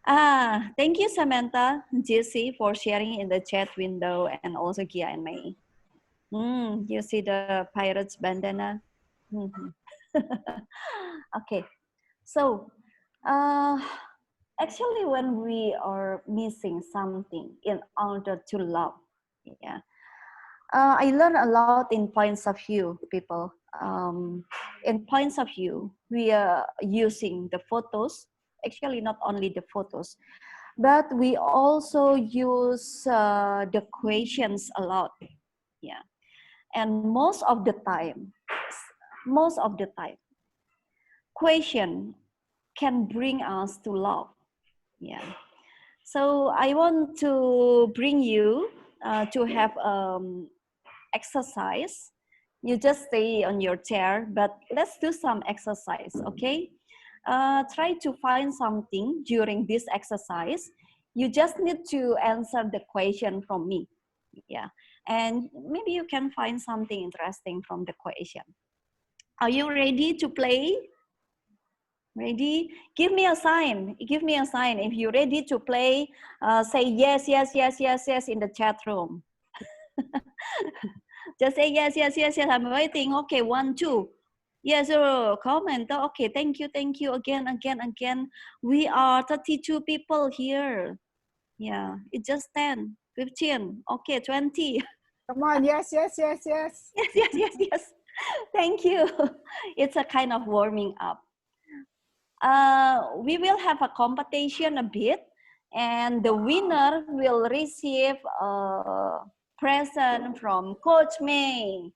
Thank you, Samantha, JC, for sharing in the chat window, and also Gia and May. You see the pirate's bandana? Okay. So, actually, when we are missing something in order to love, yeah, I learned a lot in points of view, people. In points of view, we are using the photos, actually not only the photos, but we also use the questions a lot. Yeah. And most of the time, question can bring us to love. Yeah. So I want to bring you to have exercise. You just stay on your chair, but let's do some exercise, okay? Try to find something during this exercise. You just need to answer the question from me. Yeah. And maybe you can find something interesting from the question. Are you ready to play? Ready? Give me a sign. Give me a sign. If you're ready to play, say yes, yes, yes, yes, yes in the chat room. Just say yes, yes, yes, yes. I'm waiting. Okay, 1, 2. Yes, comment. Okay, thank you again, again, again. We are 32 people here. Yeah, it's just 10, 15. Okay, 20. Come on, yes, yes, yes, yes. Yes, yes, yes, yes. Thank you. It's a kind of warming up. We will have a competition a bit, and the winner will receive a present from Coach May.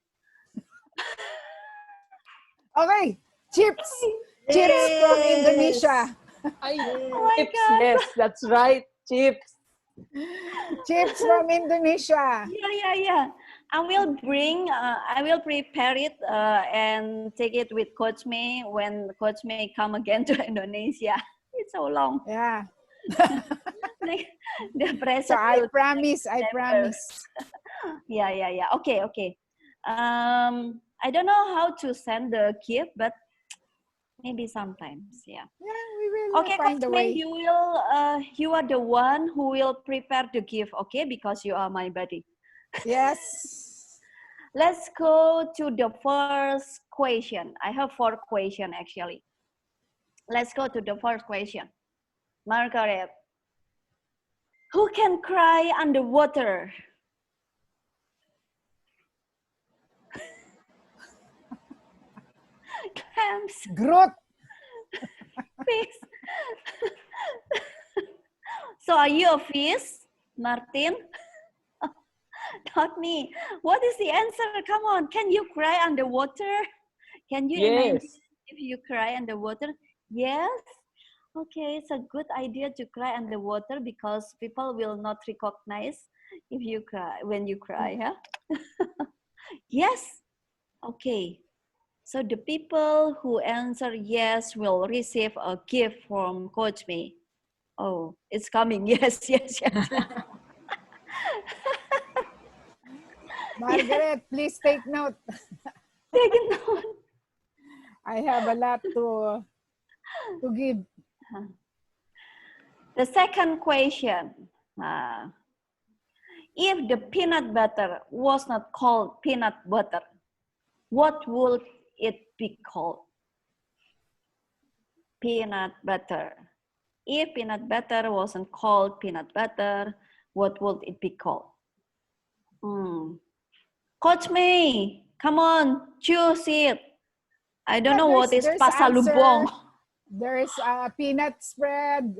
Okay, chips. Chips from Indonesia. Oh my Chips, God. yes, that's right. Chips. Chips from Indonesia. Yeah. I will prepare it and take it with Coach May when Coach May come again to Indonesia. It's so long. Yeah. Like, the present. So I promise. Yeah. Okay. I don't know how to send the gift, but maybe sometimes, yeah. Yeah, we will Okay, find Coach a May, way. you are the one who will prepare the gift, okay? Because you are my buddy. Yes. Let's go to the first question. I have 4 questions actually. Let's go to the first question. Margaret, who can cry underwater? Clams. Groot. Fish. So are you a fish, Martin? Not me. What is the answer? Come on. Can you cry underwater? Can you imagine Yes. if you cry underwater? Yes. Okay, it's a good idea to cry underwater because people will not recognize if you cry when you cry, huh? Yes. Okay. So the people who answer yes will receive a gift from Coach May. Oh, it's coming. Yes. Margaret, please take note. Take note. I have a lot to give. The second question. If the peanut butter was not called peanut butter, what would it be called? Peanut butter. If peanut butter wasn't called peanut butter, what would it be called? Coach May, come on, choose it. I don't know what is pasalubong. There's a peanut spread.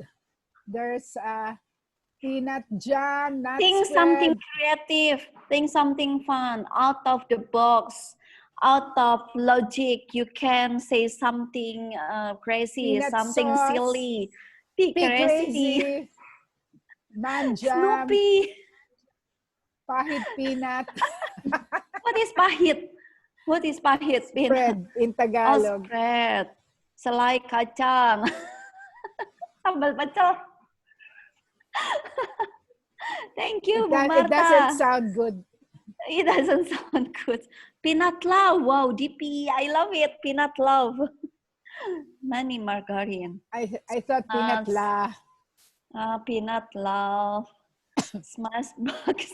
There's a peanut jam, nut Think spread. something creative. Think something fun, out of the box, out of logic. You can say something crazy, Peanut something sauce. silly. Be crazy. Man jam. Snoopy. Pahit peanut. What is pahit? What is pahit? Spread in Oh, Tagalog. spread. Selai kacang. Sambal pecel. Thank you, Bu Marta. It doesn't sound good. It doesn't sound good. Peanut love. Wow, DP. I love it. Peanut love. Many margarine. I thought peanut la. Peanut love. Smash box.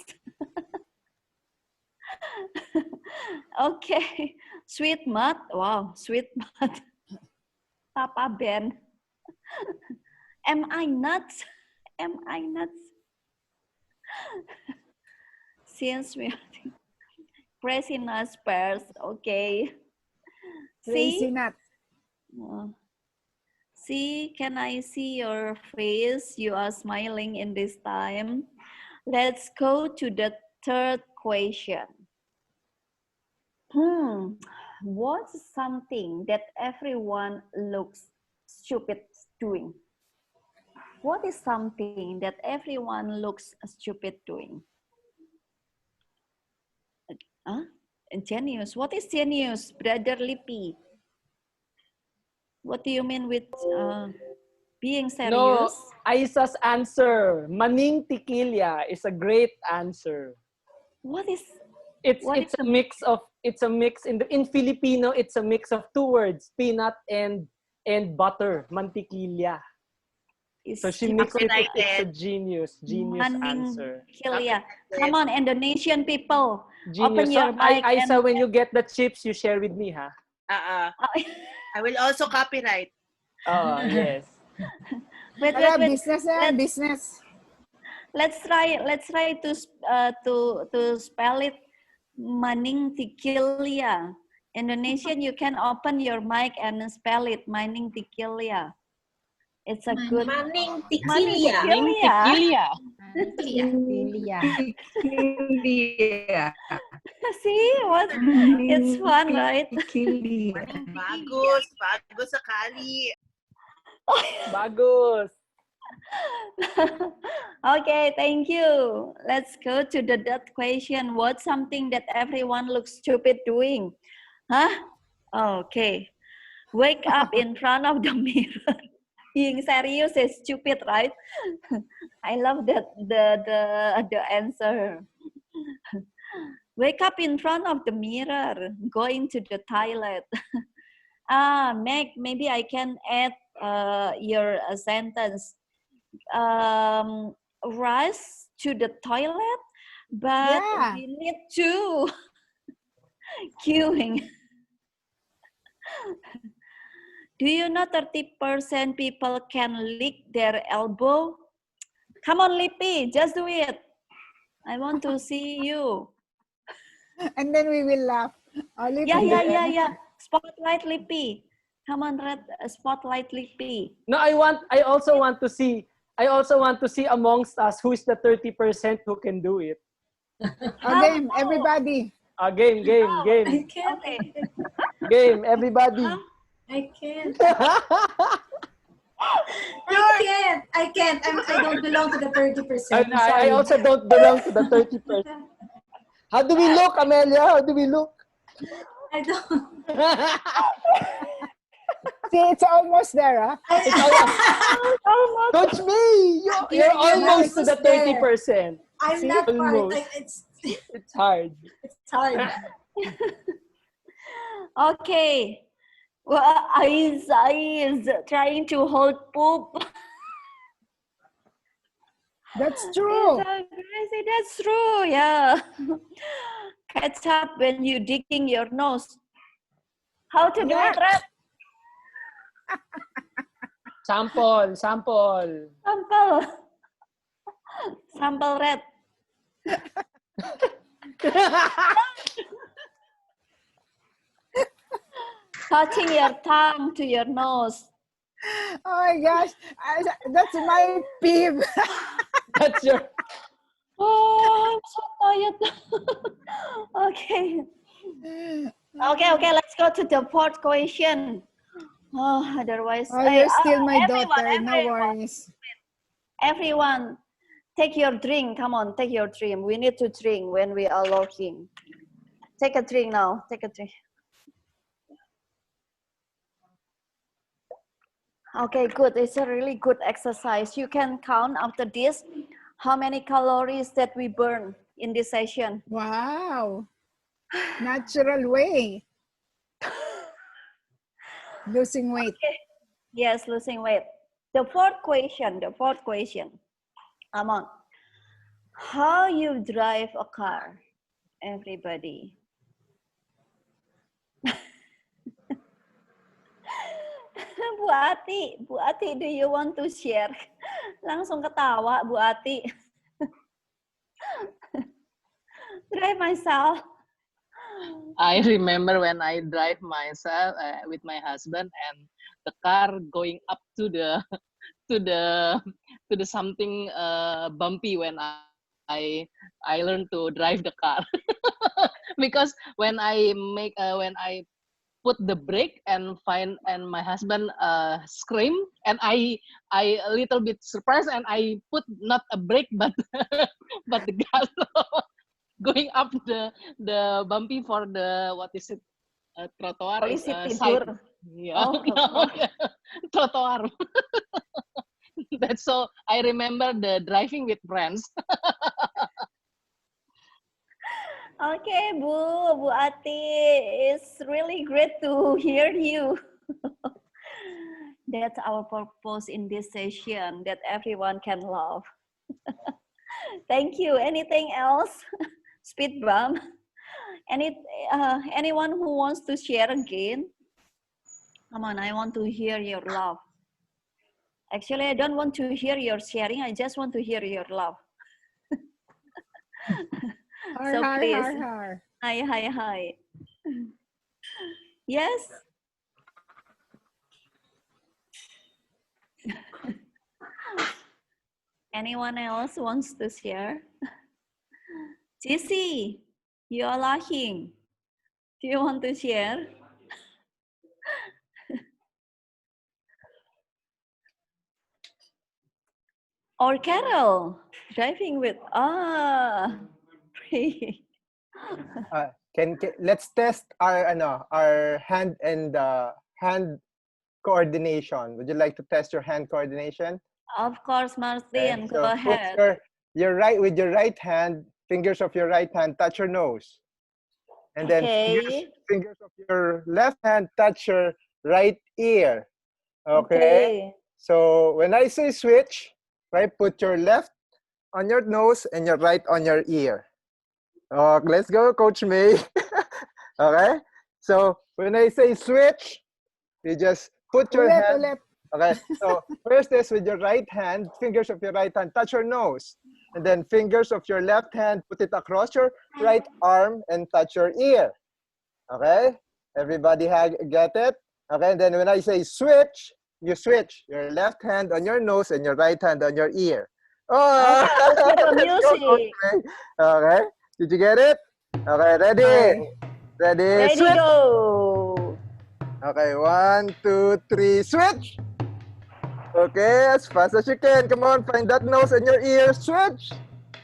Okay. Sweet mud. Wow, sweet mud. Papa Ben. Am I nuts? Am I nuts? Since we are crazy nuts pears. Okay. Crazy See? nut. See, can I see your face? You are smiling in this time. Let's go to the third question. What's something that everyone looks stupid doing? What is something that everyone looks stupid doing? Huh? Genius. What is genius, Brother Lippy? What do you mean with being serious? No, Aisa's answer, maning tikilya, is a great answer. What is? It's a mix in Filipino. It's a mix of two words, peanut and butter, mantikilya. So she mixed it. It's a genius answer. Tikilya. Come on, Indonesian people, Genius. open your So, mic. Aisa, when you get the chips, you share with me, huh? I will also copyright. Oh, yes. Wait. Business. Let's try to spell it. Maning tikilya. Indonesian, you can open your mic and spell it. Maning tikilya. It's a good. Maning tikilya. See what? It's fun, right? Bagus sekali. Bagus. Okay, thank you. Let's go to the third question. What's something that everyone looks stupid doing? Huh? Okay. Wake up in front of the mirror. Being serious is stupid, right? I love that the answer. Wake up in front of the mirror, going to the toilet. Meg, maybe I can add your sentence. Rush to the toilet, but we need to queuing. Do you know 30% people can lick their elbow? Come on, Lippy, just do it. I want to see you. And then we will laugh. Yeah. Spotlight Lippy. Come on, Red. Spotlight Lippy. No, I also want to see amongst us who is the 30% who can do it. Game, everybody. Game. I can't. Okay. Game, everybody. I can't. I can't. I don't belong to the 30%. I also don't belong to the 30%. How do we look, Amelia? How do we look? I don't. See, it's almost there, huh? It's almost. Coach May, you're almost to the 30%. I'm not part. It's hard. It's hard. Okay. Well, I is trying to hold poop. That's true. Crazy. That's true. Yeah. Catch up when you digging your nose. How to do it, Red? Sample. Sample, Red. Touching your tongue to your nose. Oh my gosh, that's my peeve. That's your. Oh, I'm so tired. Okay. Let's go to the fourth question. Oh, otherwise, you're still my daughter. No worries. Everyone, take your drink. Come on, take your drink. We need to drink when we are working. Take a drink now. Take a drink. Okay, good. It's a really good exercise. You can count after this how many calories that we burn in this session. Wow. Natural way. Losing weight. Okay. Yes, losing weight. The fourth question. Come on. How you drive a car, everybody? Bu Ati, do you want to share? Langsung ketawa, Bu Ati. Drive myself. I remember when I drive myself with my husband and the car going up to the to the to the something bumpy when I learned to drive the car because when I put the brake and my husband scream and I a little bit surprised and I put not a brake but but the gas going up the bumpy for the what is it trotoar is Polisi side tidur. yeah Oh. trotoar that's so I remember the driving with friends. Okay, Bu Ati, it's really great to hear you. That's our purpose in this session, that everyone can love. Thank you. Anything else? Speed bump. Anyone who wants to share again? Come on, I want to hear your love. Actually, I don't want to hear your sharing. I just want to hear your love. So please. Hi. Yes. Anyone else wants to share? Jesse, you are laughing. Do you want to share? Or Carol, driving with free. Let's test our hand and hand coordination. Would you like to test your hand coordination? Of course, Martin, Okay, go so ahead. put your with your right hand, fingers of your right hand touch your nose. And then fingers of your left hand touch your right ear. Okay? So when I say switch, right, put your left on your nose and your right on your ear. Let's go, Coach May. Okay? So when I say switch, you just put your hand. Okay, so first is with your right hand, fingers of your right hand, touch your nose. And then fingers of your left hand, put it across your right arm and touch your ear. Okay? Everybody get it? Okay, and then when I say switch, you switch your left hand on your nose and your right hand on your ear. Oh, okay, let's get the music. Okay, did you get it? Okay, ready? Ready, switch. Go. Okay, 1, 2, 3, switch. Okay, as fast as you can. Come on, find that nose and your ear. Switch.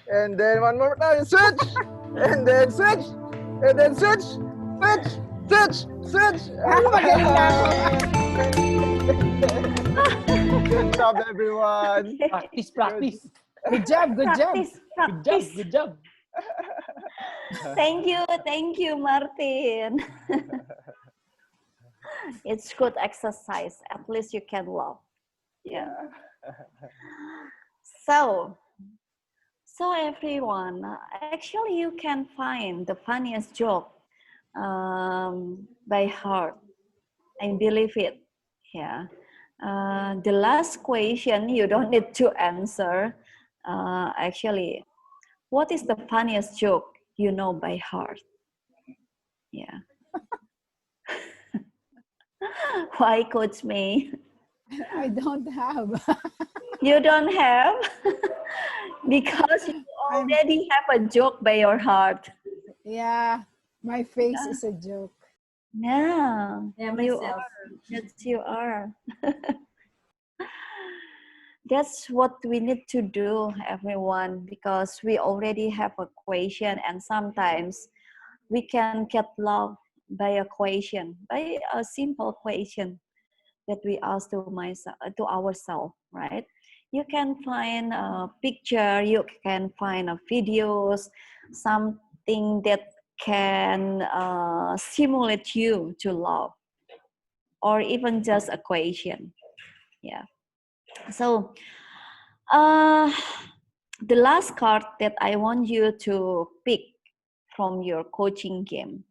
And then one more time, switch. And then switch. And then switch. Switch. Switch. Switch. Good job, everyone. Practice. Good job. Practice. Good job. Thank you, Martin. It's good exercise. At least you can love. Yeah. So everyone, actually you can find the funniest joke by heart. I believe it. Yeah. The last question you don't need to answer. Actually, what is the funniest joke you know by heart? Yeah. Why, Coach May? I don't have. You don't have? Because you already have a joke by your heart. Yeah, my face is a joke. Yeah, Yeah, you myself. are. Yes, you are. That's what we need to do, everyone, because we already have a question, and sometimes we can get love by a question, by a simple question that we ask to ourselves, right? You can find a picture, you can find a videos, something that can stimulate you to love, or even just a question. Yeah. So the last card that I want you to pick from your coaching game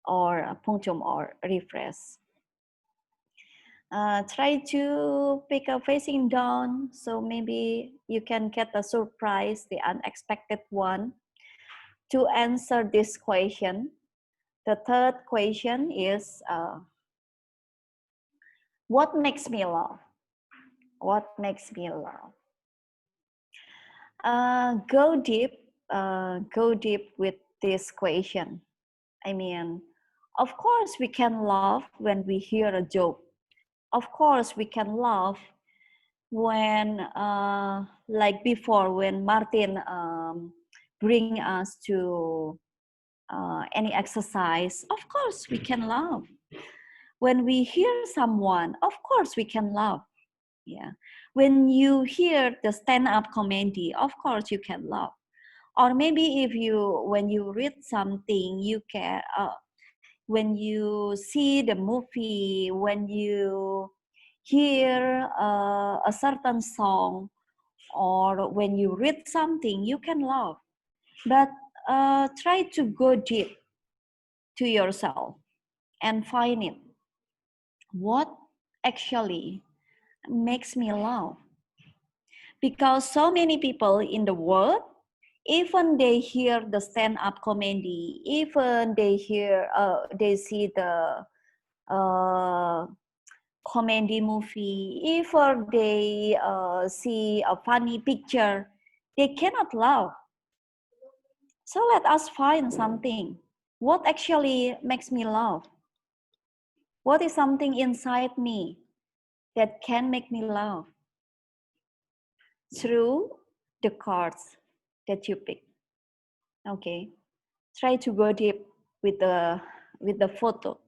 or a punctum or refresh. Try to pick a facing down, so maybe you can get a surprise, the unexpected one. To answer this question, The third question is, what makes me laugh? What makes me laugh? Go deep with this question. I mean, of course we can laugh when we hear a joke. Of course we can laugh when, like before, when Martin bring us to any exercise. Of course we can laugh. When we hear someone, of course we can laugh. Yeah. When you hear the stand-up comedy, of course you can laugh. Or maybe when you read something, you can, when you see the movie, when you hear a certain song, or when you read something, you can laugh. But try to go deep to yourself and find it. What actually makes me laugh? Because so many people in the world, even they hear the stand-up comedy, even they see the comedy movie, even they see a funny picture, they cannot laugh. So let us find something. What actually makes me laugh? What is something inside me that can make me laugh? Through the cards that you pick. Okay, try to go deep with the photo.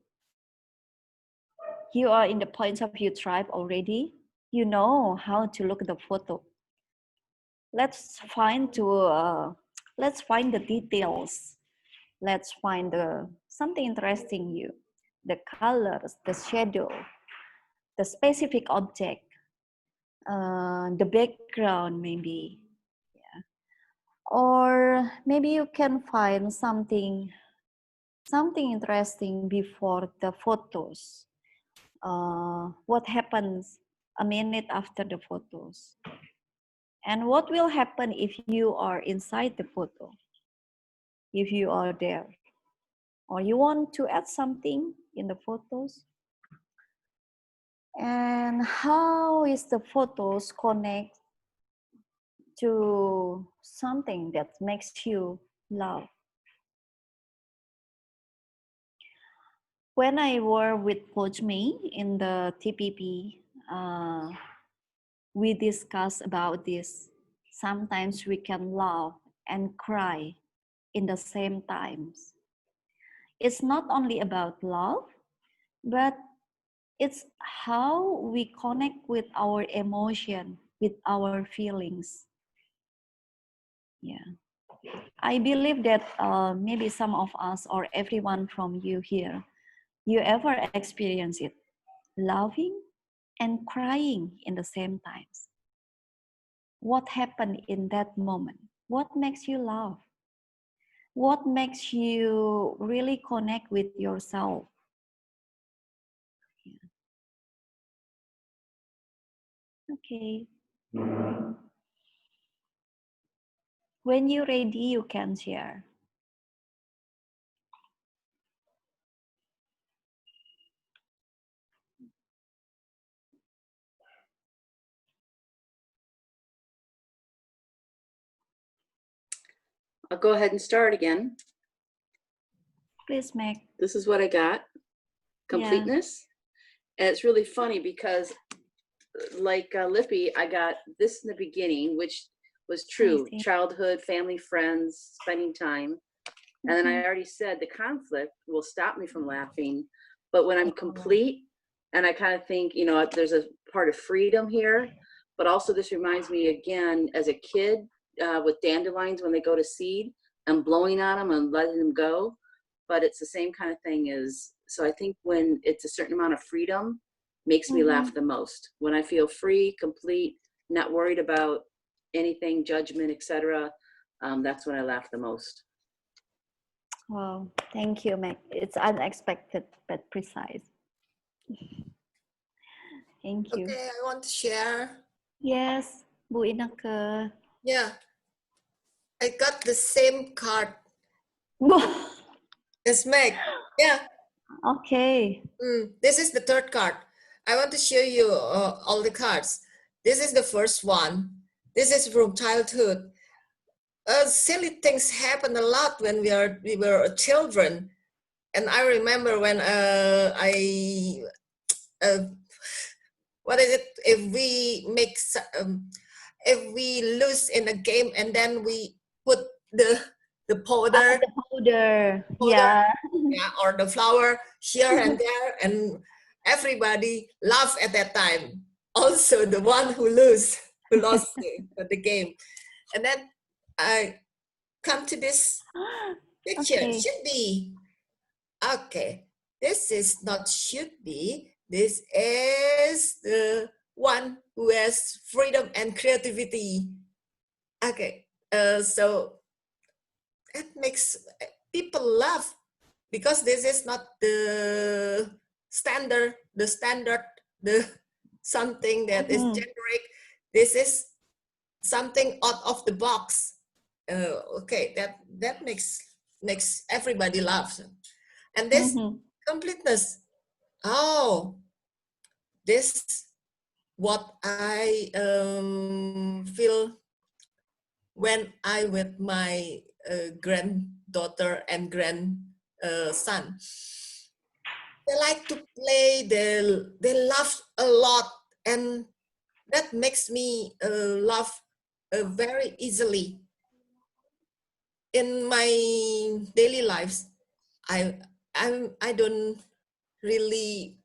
You are in the points of your tribe already. You know how to look at the photo. Let's find the details. Let's find something interesting you, the colors, the shadow, the specific object, the background maybe. Yeah. Or maybe you can find something interesting before the photos. What happens a minute after the photos? And what will happen if you are inside the photo? If you are there? Or you want to add something in the photos? And how is the photos connect to something that makes you laugh? When I work with Coach May in the TPP, we discuss about this. Sometimes we can laugh and cry in the same times. It's not only about love, but it's how we connect with our emotion, with our feelings. Yeah. I believe that maybe some of us or everyone from you here, you ever experience it, laughing and crying in the same times. What happened in that moment? What makes you laugh? What makes you really connect with yourself? Yeah. Okay. When you're ready, you can share. I'll go ahead and start again. Please, Meg. This is what I got. Completeness. Yeah. And it's really funny because like Lippy, I got this in the beginning, which was true. Childhood, family, friends, spending time. And then I already said the conflict will stop me from laughing. But when I'm complete, and I kind of think, you know, there's a part of freedom here, but also this reminds me again, as a kid with dandelions when they go to seed, I'm blowing on them and letting them go. But it's the same kind of thing as, so I think when it's a certain amount of freedom, makes me laugh the most. When I feel free, complete, not worried about anything, judgment, etc., that's when I laugh the most. Wow, thank you, Meg. It's unexpected but precise. Thank you. Okay, I want to share. Yes, Bu Ineke. Yeah, I got the same card as Meg. Yeah. Okay. This is the third card. I want to show you all the cards. This is the first one. This is from childhood. Silly things happen a lot when we were children. And I remember when what is it? If we lose in a game and then we put the powder, The powder. Yeah. or the flour here and there, and everybody laugh at that time. Also, the one who lost the game. And then I come to this picture. Okay. Should be. Okay, this is not should be. This is the one who has freedom and creativity. Okay, so it makes people laugh because this is not the standard, the something that is generic. This is something out of the box. Okay, that makes everybody laugh. And this completeness. Oh, this what I feel when I with my granddaughter and grandson. They like to play. They laugh a lot, and that makes me laugh very easily. In my daily lives, I don't really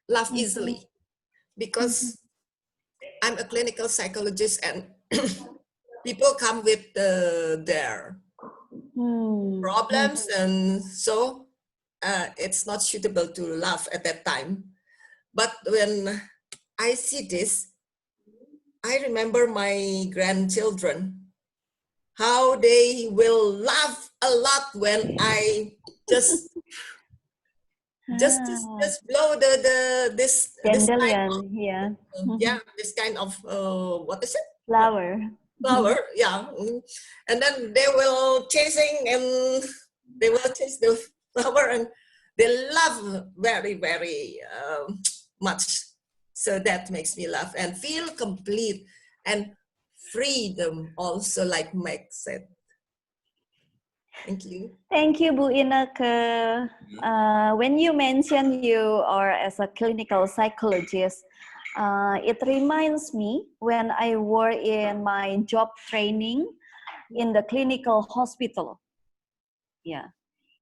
laugh easily because I'm a clinical psychologist, and people come with their problems, and so it's not suitable to laugh at that time. But when I see this, I remember my grandchildren, how they will laugh a lot when I just blow this kind of, this kind of what is it? Flower. Yeah. And then they will chase the flower, and they love very, very much. So that makes me laugh and feel complete and freedom also, like Mike said. Thank you. Thank you, Bu Ineke. When you mention you are as a clinical psychologist, it reminds me when I were in my job training in the clinical hospital. Yeah.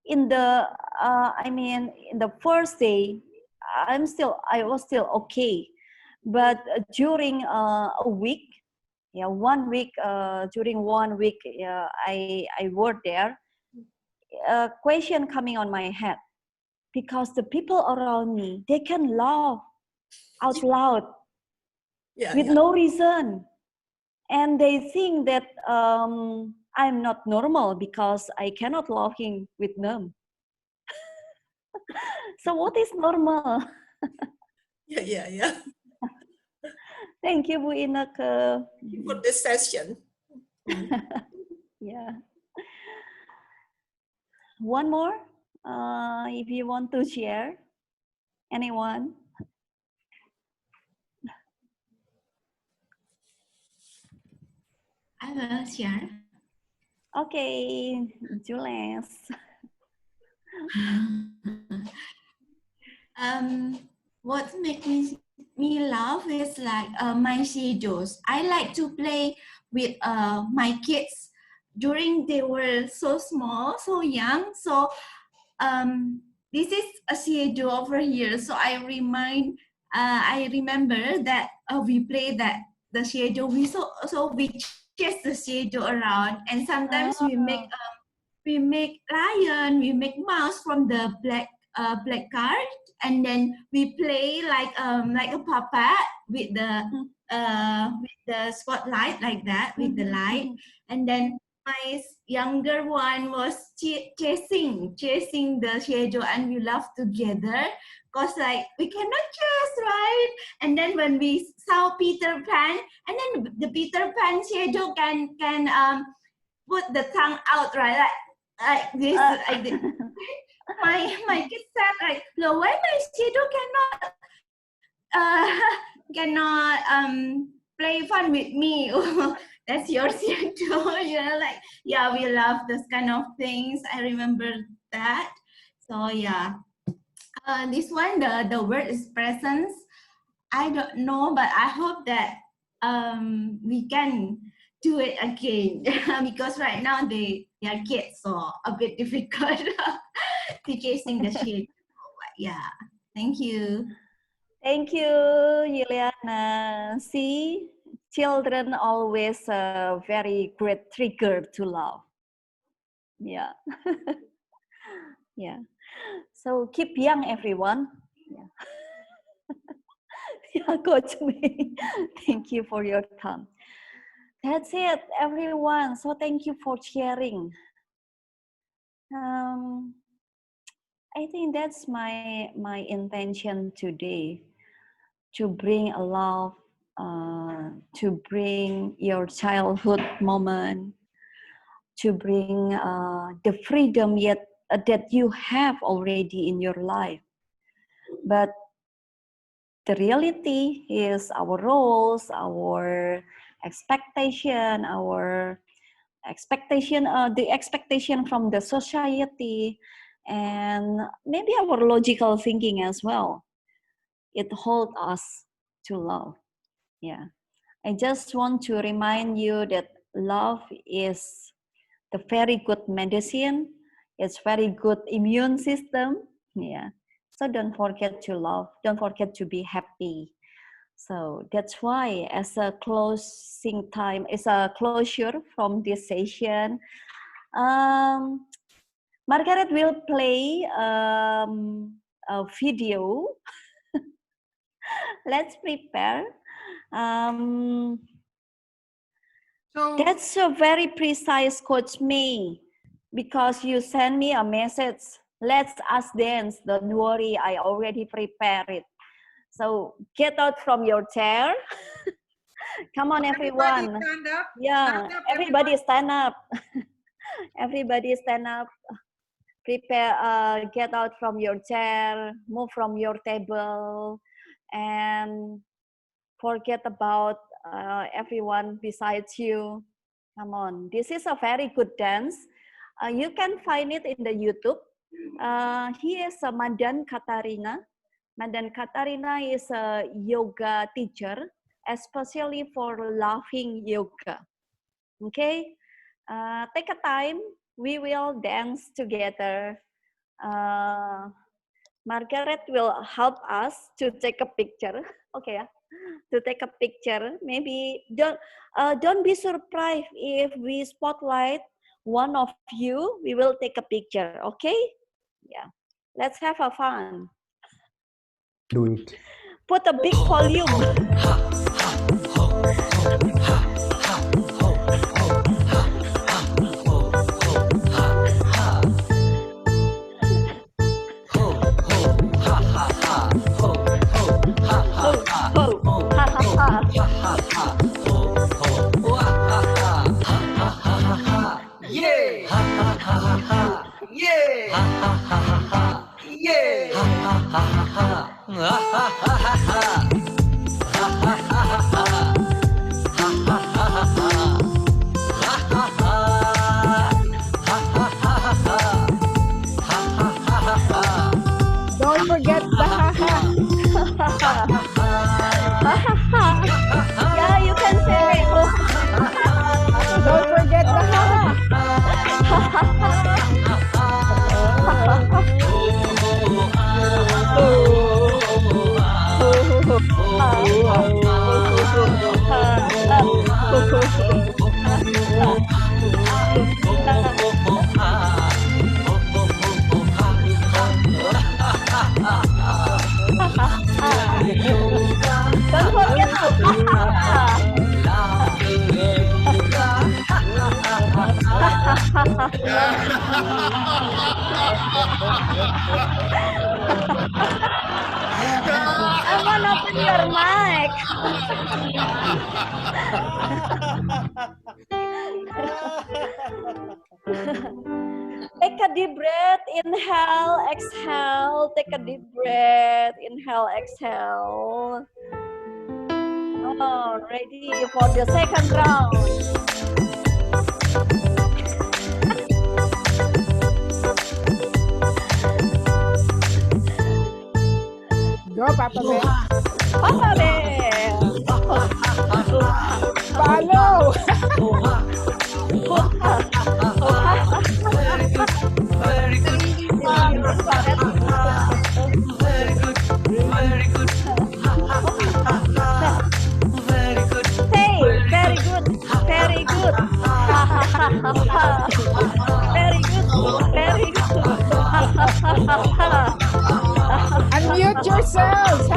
In the in the first day, I was still okay, but during a week, during 1 week, I worked there. A question coming on my head, because the people around me, they can laugh out loud with no reason, and they think that I'm not normal because I cannot laughing with them. So what is normal? Yeah. Thank you, Bu Ineke. For this session. Yeah. One more, if you want to share. Anyone? I will share. Okay, Jules. What makes me laugh is like my shadows. I like to play with my kids during they were so small, so young. So this is a shadow over here. So I remember that we play that the shadow. We chase the shadow around, and sometimes we make lion, we make mouse from the black card, and then we play like a puppet with the spotlight like that, with the light. And then my younger one was chasing the shadow, and we laughed together because like we cannot chase, right? And then when we saw Peter Pan, and then the Peter Pan shadow can put the tongue out, right? Like this, like this. my kids said like, no, why my shadow cannot play fun with me? That's your shadow. Like, yeah, we love those kind of things. I remember that. So yeah, this one, the word is presence. I don't know, but I hope that we can do it again because right now they are kids, so a bit difficult to chasing the shade. Yeah, thank you. Thank you, Juliana. See, children always a very great trigger to love. Yeah. Yeah. So keep young, everyone. Yeah. Yeah, Coach May. Thank you for your time. That's it, everyone. So thank you for sharing. I think that's my intention today, to bring a love, to bring your childhood moment, to bring the freedom yet that you have already in your life. But the reality is our roles, our expectation, the expectation from the society, and maybe our logical thinking as well. It holds us to love. Yeah. I just want to remind you that love is the very good medicine. It's very good immune system. Yeah. So don't forget to love. Don't forget to be happy. So that's why, as a closing time, as a closure from this session, Margaret will play a video. Let's prepare. That's a very precise, Coach May, because you send me a message. Let's us dance. Don't worry, I already prepared it. So get out from your chair. Come on, everyone. Everybody stand up. Yeah, Stand up, everybody stand up. Everybody stand up. Prepare, get out from your chair, move from your table, and forget about everyone besides you. Come on, this is a very good dance. You can find it in the YouTube. He is a Madan Katarina. Madan Katarina is a yoga teacher, especially for laughing yoga. Okay, take a time. We will dance together. Margaret will help us to take a picture. Okay, to take a picture. Maybe don't be surprised if we spotlight one of you. We will take a picture. Okay? Yeah. Let's have a fun. Do it. Put a big volume. Yeah. Ha ha ha ha ha. Yeah. Ha ha ha ha ha. Yeah. Ha ha ha ha ha. Ha ha ha ha ha. Ha ha ha ha ha. Ha ha ha ha ha. Ha ha ha. Ha ha ha ha ha. Ha ha ha ha ha. Don't forget the ha-ha. Yeah, you can say it. Don't forget the ha-ha. Don't forget Come on, open your mic. Take a deep breath. Inhale, exhale. Take a deep breath. Inhale, exhale. Oh, ready for the second round. Go, Papa Bear. Papa Bear. Follow. Very good. Very good. Very good. Very good. Say, very good. Very good. Very good. Very good. Unmute yourselves.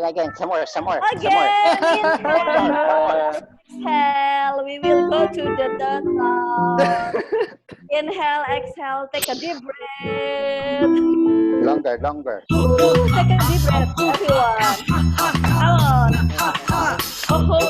Again. Some more. Again, inhale, exhale. We will go to the third round. Inhale, exhale. Take a deep breath. Longer. Take a deep breath, everyone. Come on.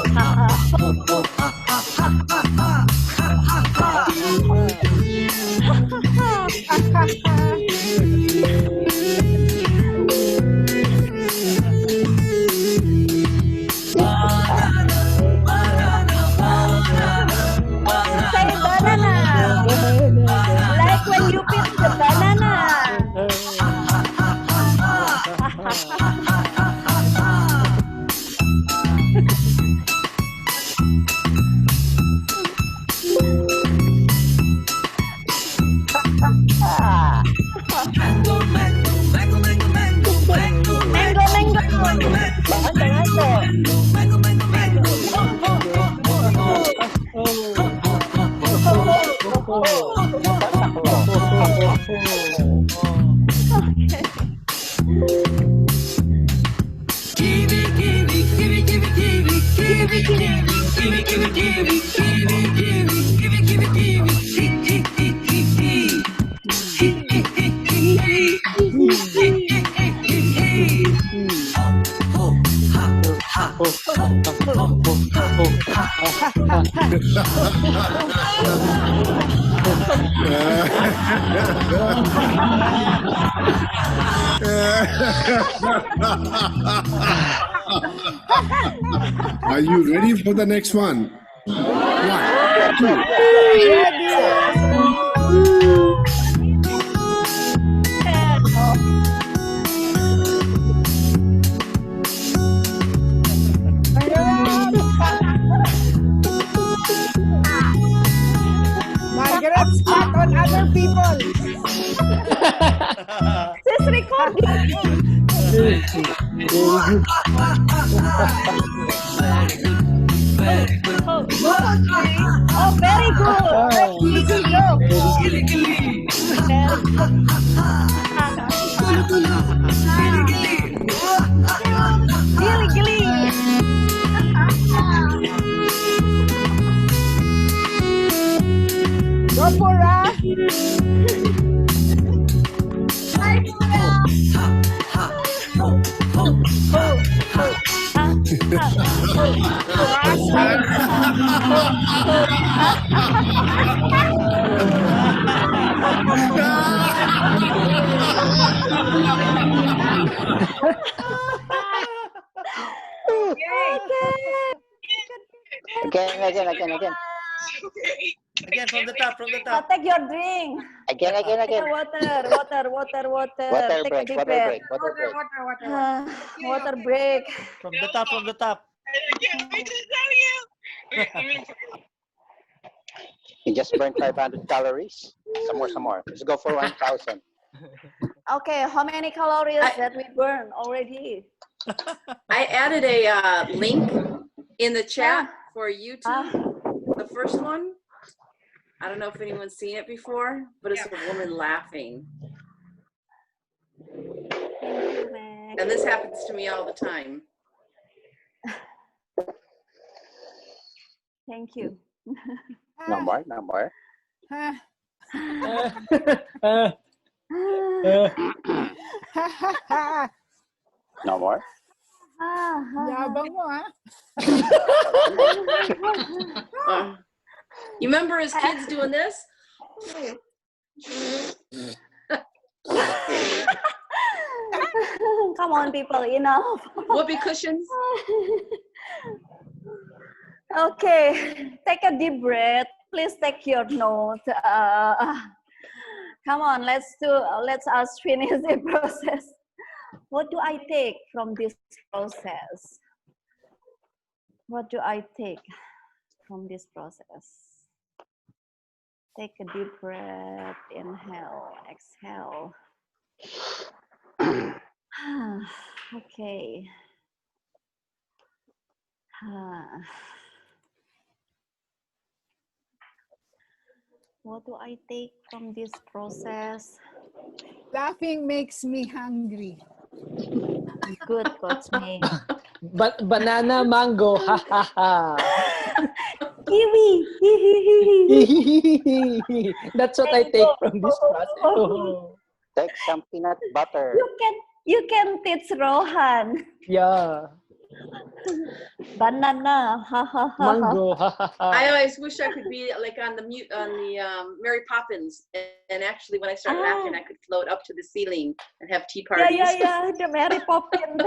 Say banana. Like when you pit the banana. Are you ready for the next one? One, two. Margaret, spat on other people. This recording. Oh, very good. Easy, go. Gili, gili. Go, Pura. Again. Again, from the top. Take your drink. Again. Take a water. Water Take break. a deep breath. Water. Water break. From the top. You just burned 500 calories. Some more. Let's go for 1,000. Okay, how many calories that we burn already? I added a link in the chat for YouTube. The first one. I don't know if anyone's seen it before, but it's a woman laughing. And this happens to me all the time. Thank you. No more. No more? Yabang mo, ha? You remember as kids doing this? Come on, people, enough. Whoopee cushions. Okay, take a deep breath. Please take your note. Come on, let's us finish the process. What do I take from this process? What do I take from this process? Take a deep breath. Inhale, exhale. Okay. What do I take from this process? Laughing makes me hungry. Good, Coach May. Banana, mango, ha ha ha. Kiwi. That's what I take from this process. Oh. Take some peanut butter. You can teach Rohan. Yeah. Banana, ha ha ha. Mango, ha ha ha. I always wish I could be like on the Mary Poppins, and actually when I start laughing, I could float up to the ceiling and have tea parties. Yeah, the Mary Poppins.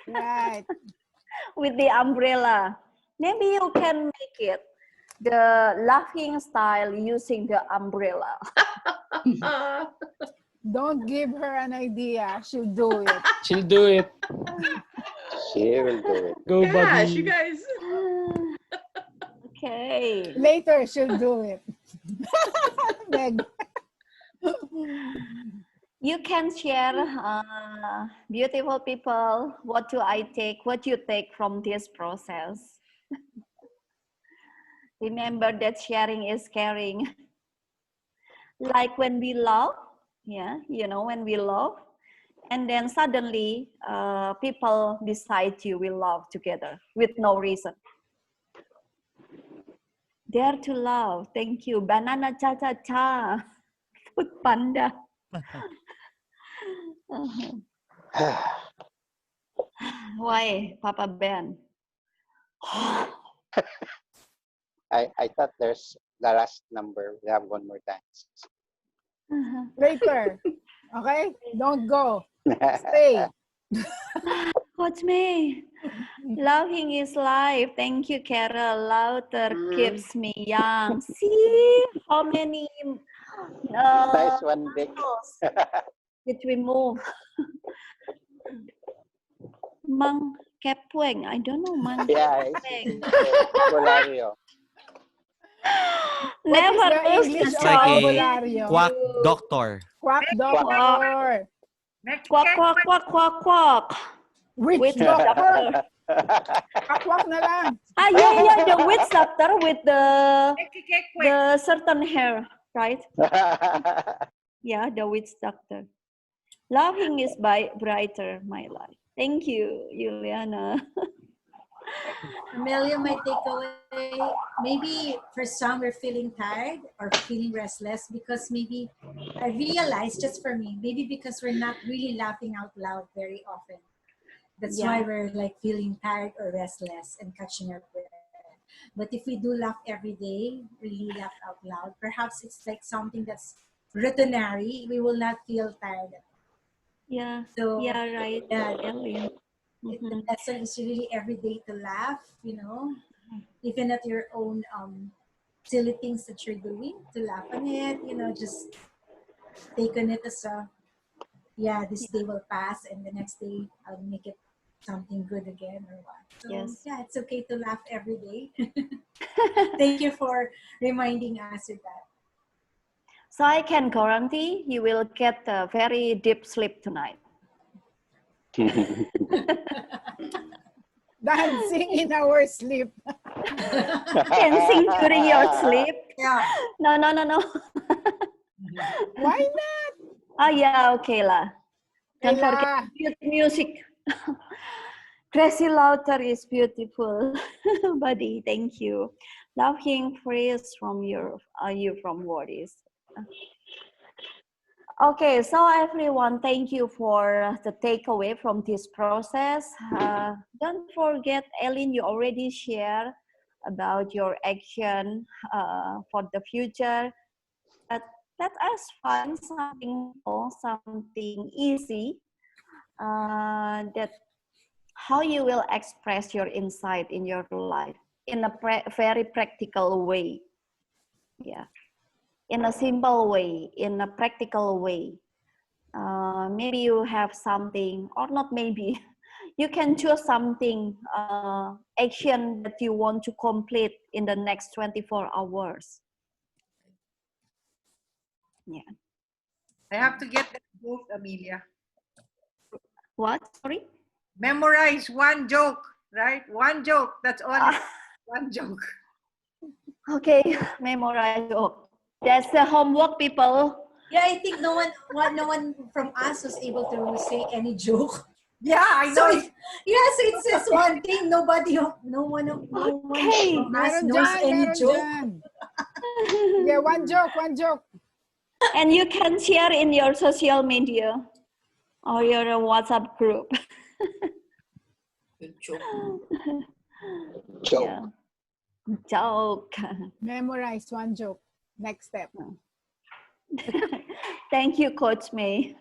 Right. With the umbrella. Maybe you can make it the laughing style using the umbrella. Don't give her an idea. She'll do it. She'll do it. She will do it. Go, Gosh, buddy. you guys. Okay. Later, she'll do it. Meg. You can share, beautiful people, what do you take from this process? Remember that sharing is caring. Like when we love, when we love, and then suddenly people decide you will love together with no reason. Dare to love. Thank you. Banana cha cha cha. Food panda. Why, Papa Ben? I thought there's the last number. We have one more dance. Later. Okay? Don't go. Stay. Coach May, laughing is life. Thank you, Carol. Laughter keeps me young. See how many Nice one, Dick. did we move? Mang Kepweng. I don't know Mang Yeah, Kepweng. Vocabulario. Never lose the English choice. vocabulario? Quack doctor. Quack doctor. Quack, quack, quack, quack, quack. Witch doctor. Quack na lang. Yeah, the witch doctor with the certain hair, right? Yeah, the witch doctor. Laughing is brighter, my life. Thank you, Juliana. Amelia, my takeaway, maybe for some we're feeling tired or feeling restless because maybe I realized, just for me, maybe because we're not really laughing out loud very often. That's why we're like feeling tired or restless and catching our breath. But if we do laugh every day, really laugh out loud, perhaps it's like something that's routinary. We will not feel tired. Yeah. So, yeah, right. Yeah. Ellie. The lesson is really every day to laugh, even at your own silly things that you're doing, to laugh on it, just take on it as this day will pass and the next day I'll make it something good again or what. So yeah, it's okay to laugh every day. Thank you for reminding us of that. So I can guarantee you will get a very deep sleep tonight. Dancing in our sleep. Dancing during your sleep? Yeah. No. Why not? Yeah, okay lah. Don't forget music. Crazy laughter is beautiful. Buddy, thank you. Laughing frees from you from worries. Okay, so everyone, thank you for the takeaway from this process. Don't forget, Ellen, you already shared about your action for the future. But let us find something simple, something easy, that how you will express your insight in your life in a very practical way. Yeah, in a simple way, in a practical way. Maybe you have something, or not maybe, you can choose something, action that you want to complete in the next 24 hours. Yeah. I have to get that joke, Amelia. What? Sorry? Memorize one joke, right? One joke. That's all. One joke. Okay, memorize joke. That's the homework, people. Yeah, I think no one from us was able to say any joke. Yeah, I know. So it says one thing. No one from us knows any joke. Yeah, one joke. And you can share in your social media or your WhatsApp group. Joke. Yeah. Joke. Memorize one joke. Next step. Thank you, Coach May.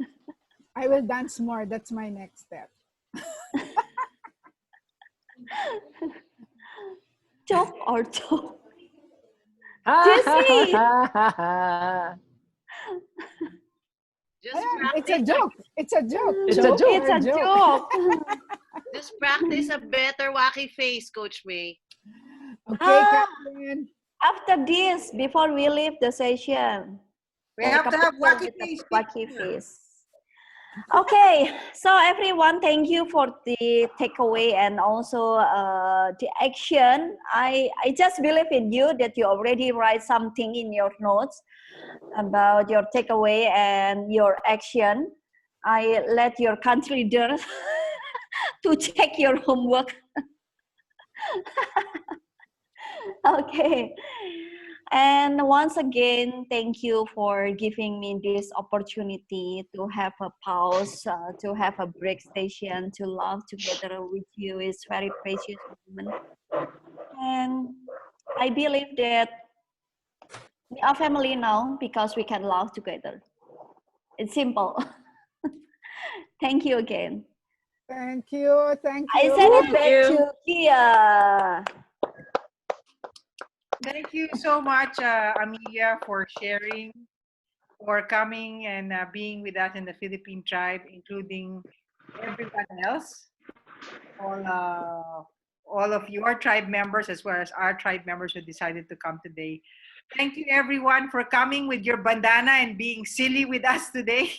I will dance more. That's my next step. Joke or joke? Jesse! It's a joke. It's a joke. It's a joke. It's a joke. Just practice a better wacky face, Coach May. Okay, Catherine. After this, before we leave the session, we have to have wacky face. Wacky face. Okay, so everyone, thank you for the takeaway and also the action. I just believe in you that you already write something in your notes about your takeaway and your action. I let your country leader to check your homework. Okay. And once again, thank you for giving me this opportunity to have a pause, to have a break station, to laugh together with you. It's very precious moment. And I believe that we are family now because we can laugh together. It's simple. Thank you again. Thank you. Thank you. I send it back to Kia. Thank you so much, Amelia, for sharing, for coming and being with us in the Philippine tribe, including everyone else, all of your tribe members as well as our tribe members who decided to come today. Thank you, everyone, for coming with your bandana and being silly with us today.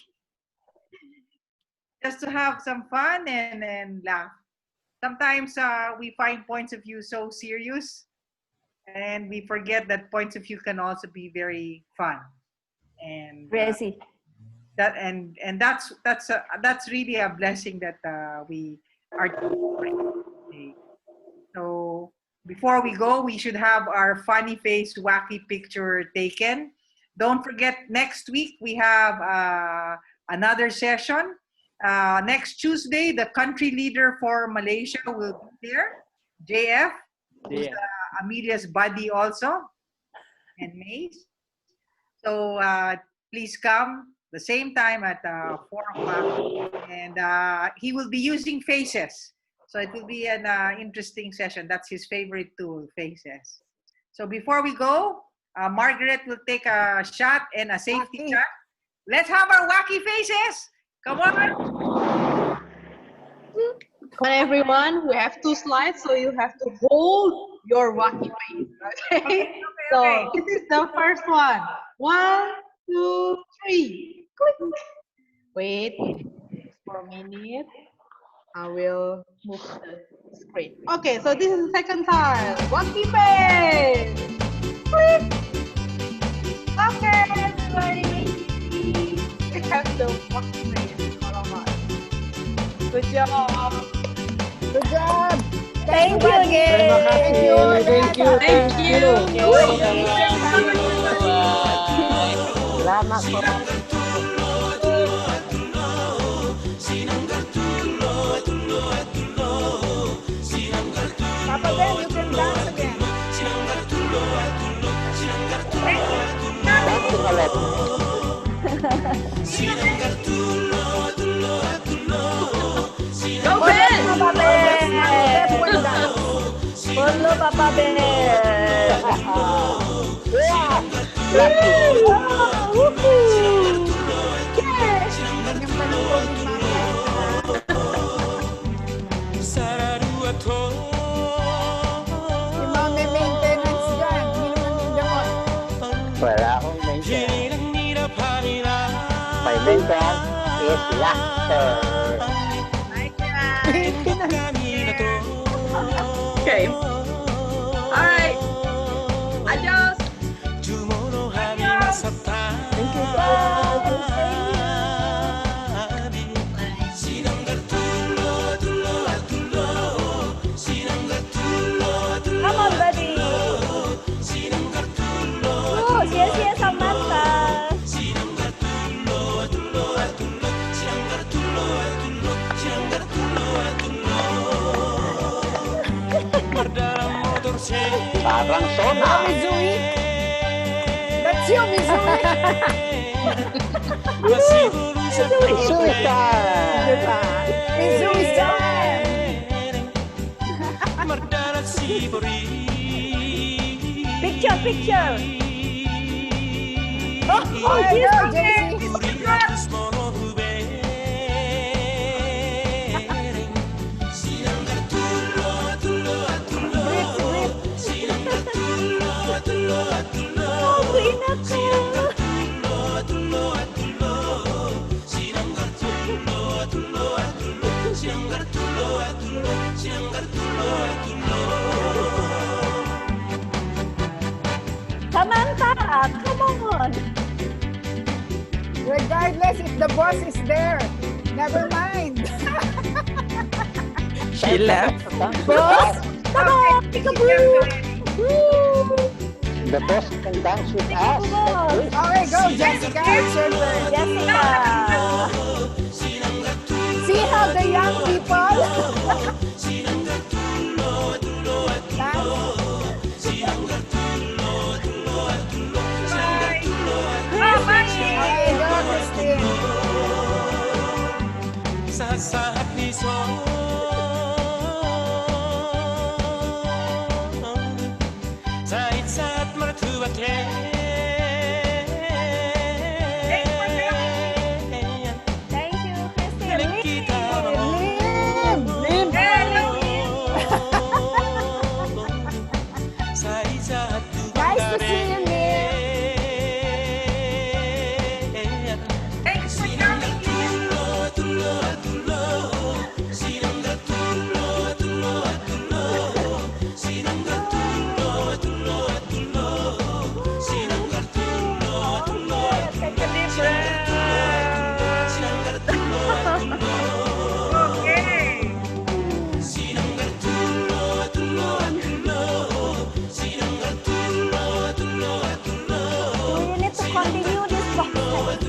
Just to have some fun and laugh. Sometimes we find points of view so serious, and we forget that points of view can also be very fun and crazy. That's really a blessing that we are doing. So before we go, we should have our funny face wacky picture taken. Don't forget, next week we have another session. Next Tuesday, the country leader for Malaysia will be there, JF. Who's Amelia's buddy also, and Mace. So please come the same time at 4 o'clock, and he will be using faces. So it will be an interesting session. That's his favorite tool, faces. So before we go, Margaret will take a shot and a safety shot. Let's have our wacky faces. Come on. Come on, everyone. We have 2 slides, so you have to hold your wacky face. Okay? So this is the first one. 1, 2, 3. Click. Wait for a minute. I will move the screen. Okay, so this is the second time. Wacky face. Click. Okay, everybody. We have the wacky face. All of us. Good job. Good job. Thank you again. Thank you. Thank you. Thank you. Thank you. Thank you. Salamat po. Papa Ben, you can dance again. Dancing ulit. Go Ben! Papa Ben! Step one dance. Follow Papa Ben! Yeah! Lucky. Woohoo! Yes! Ganyan pa ng COVID mamaya. Yung mga may maintenance dyan, minuman yung gamot. Wala akong maintenance. My maintenance is laughter. Okay. All right. Adios. Thank you, guys. Come on, buddy! Oh, sia-sia Samantha! Parang sona. Mizui. That's you, Mizui. Susan. Mizui time. Picture, picture! Oh, she's no, coming! JC. Oh, Queen ako! Samantha, come on! Regardless if the boss is there, never mind. She left. Boss, come on! Peekaboo! The boss can dance with us. Okay, go, Jessica. It's your turn. Jessica! See how the young people Saat-saat ni Sait saat mertua Thank you, Christine. Nice to see you, Lim. Thanks for coming, Take a deep breath. Okay. We need to continue this process.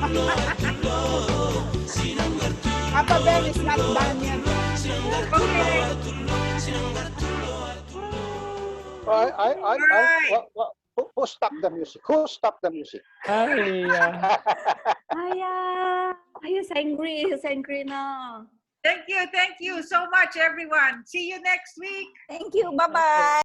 Papa Ben is not done yet. Who stopped the music? Who stopped the music? Aya, he's angry. He's angry now. Thank you so much, everyone. See you next week. Thank you. Bye-bye.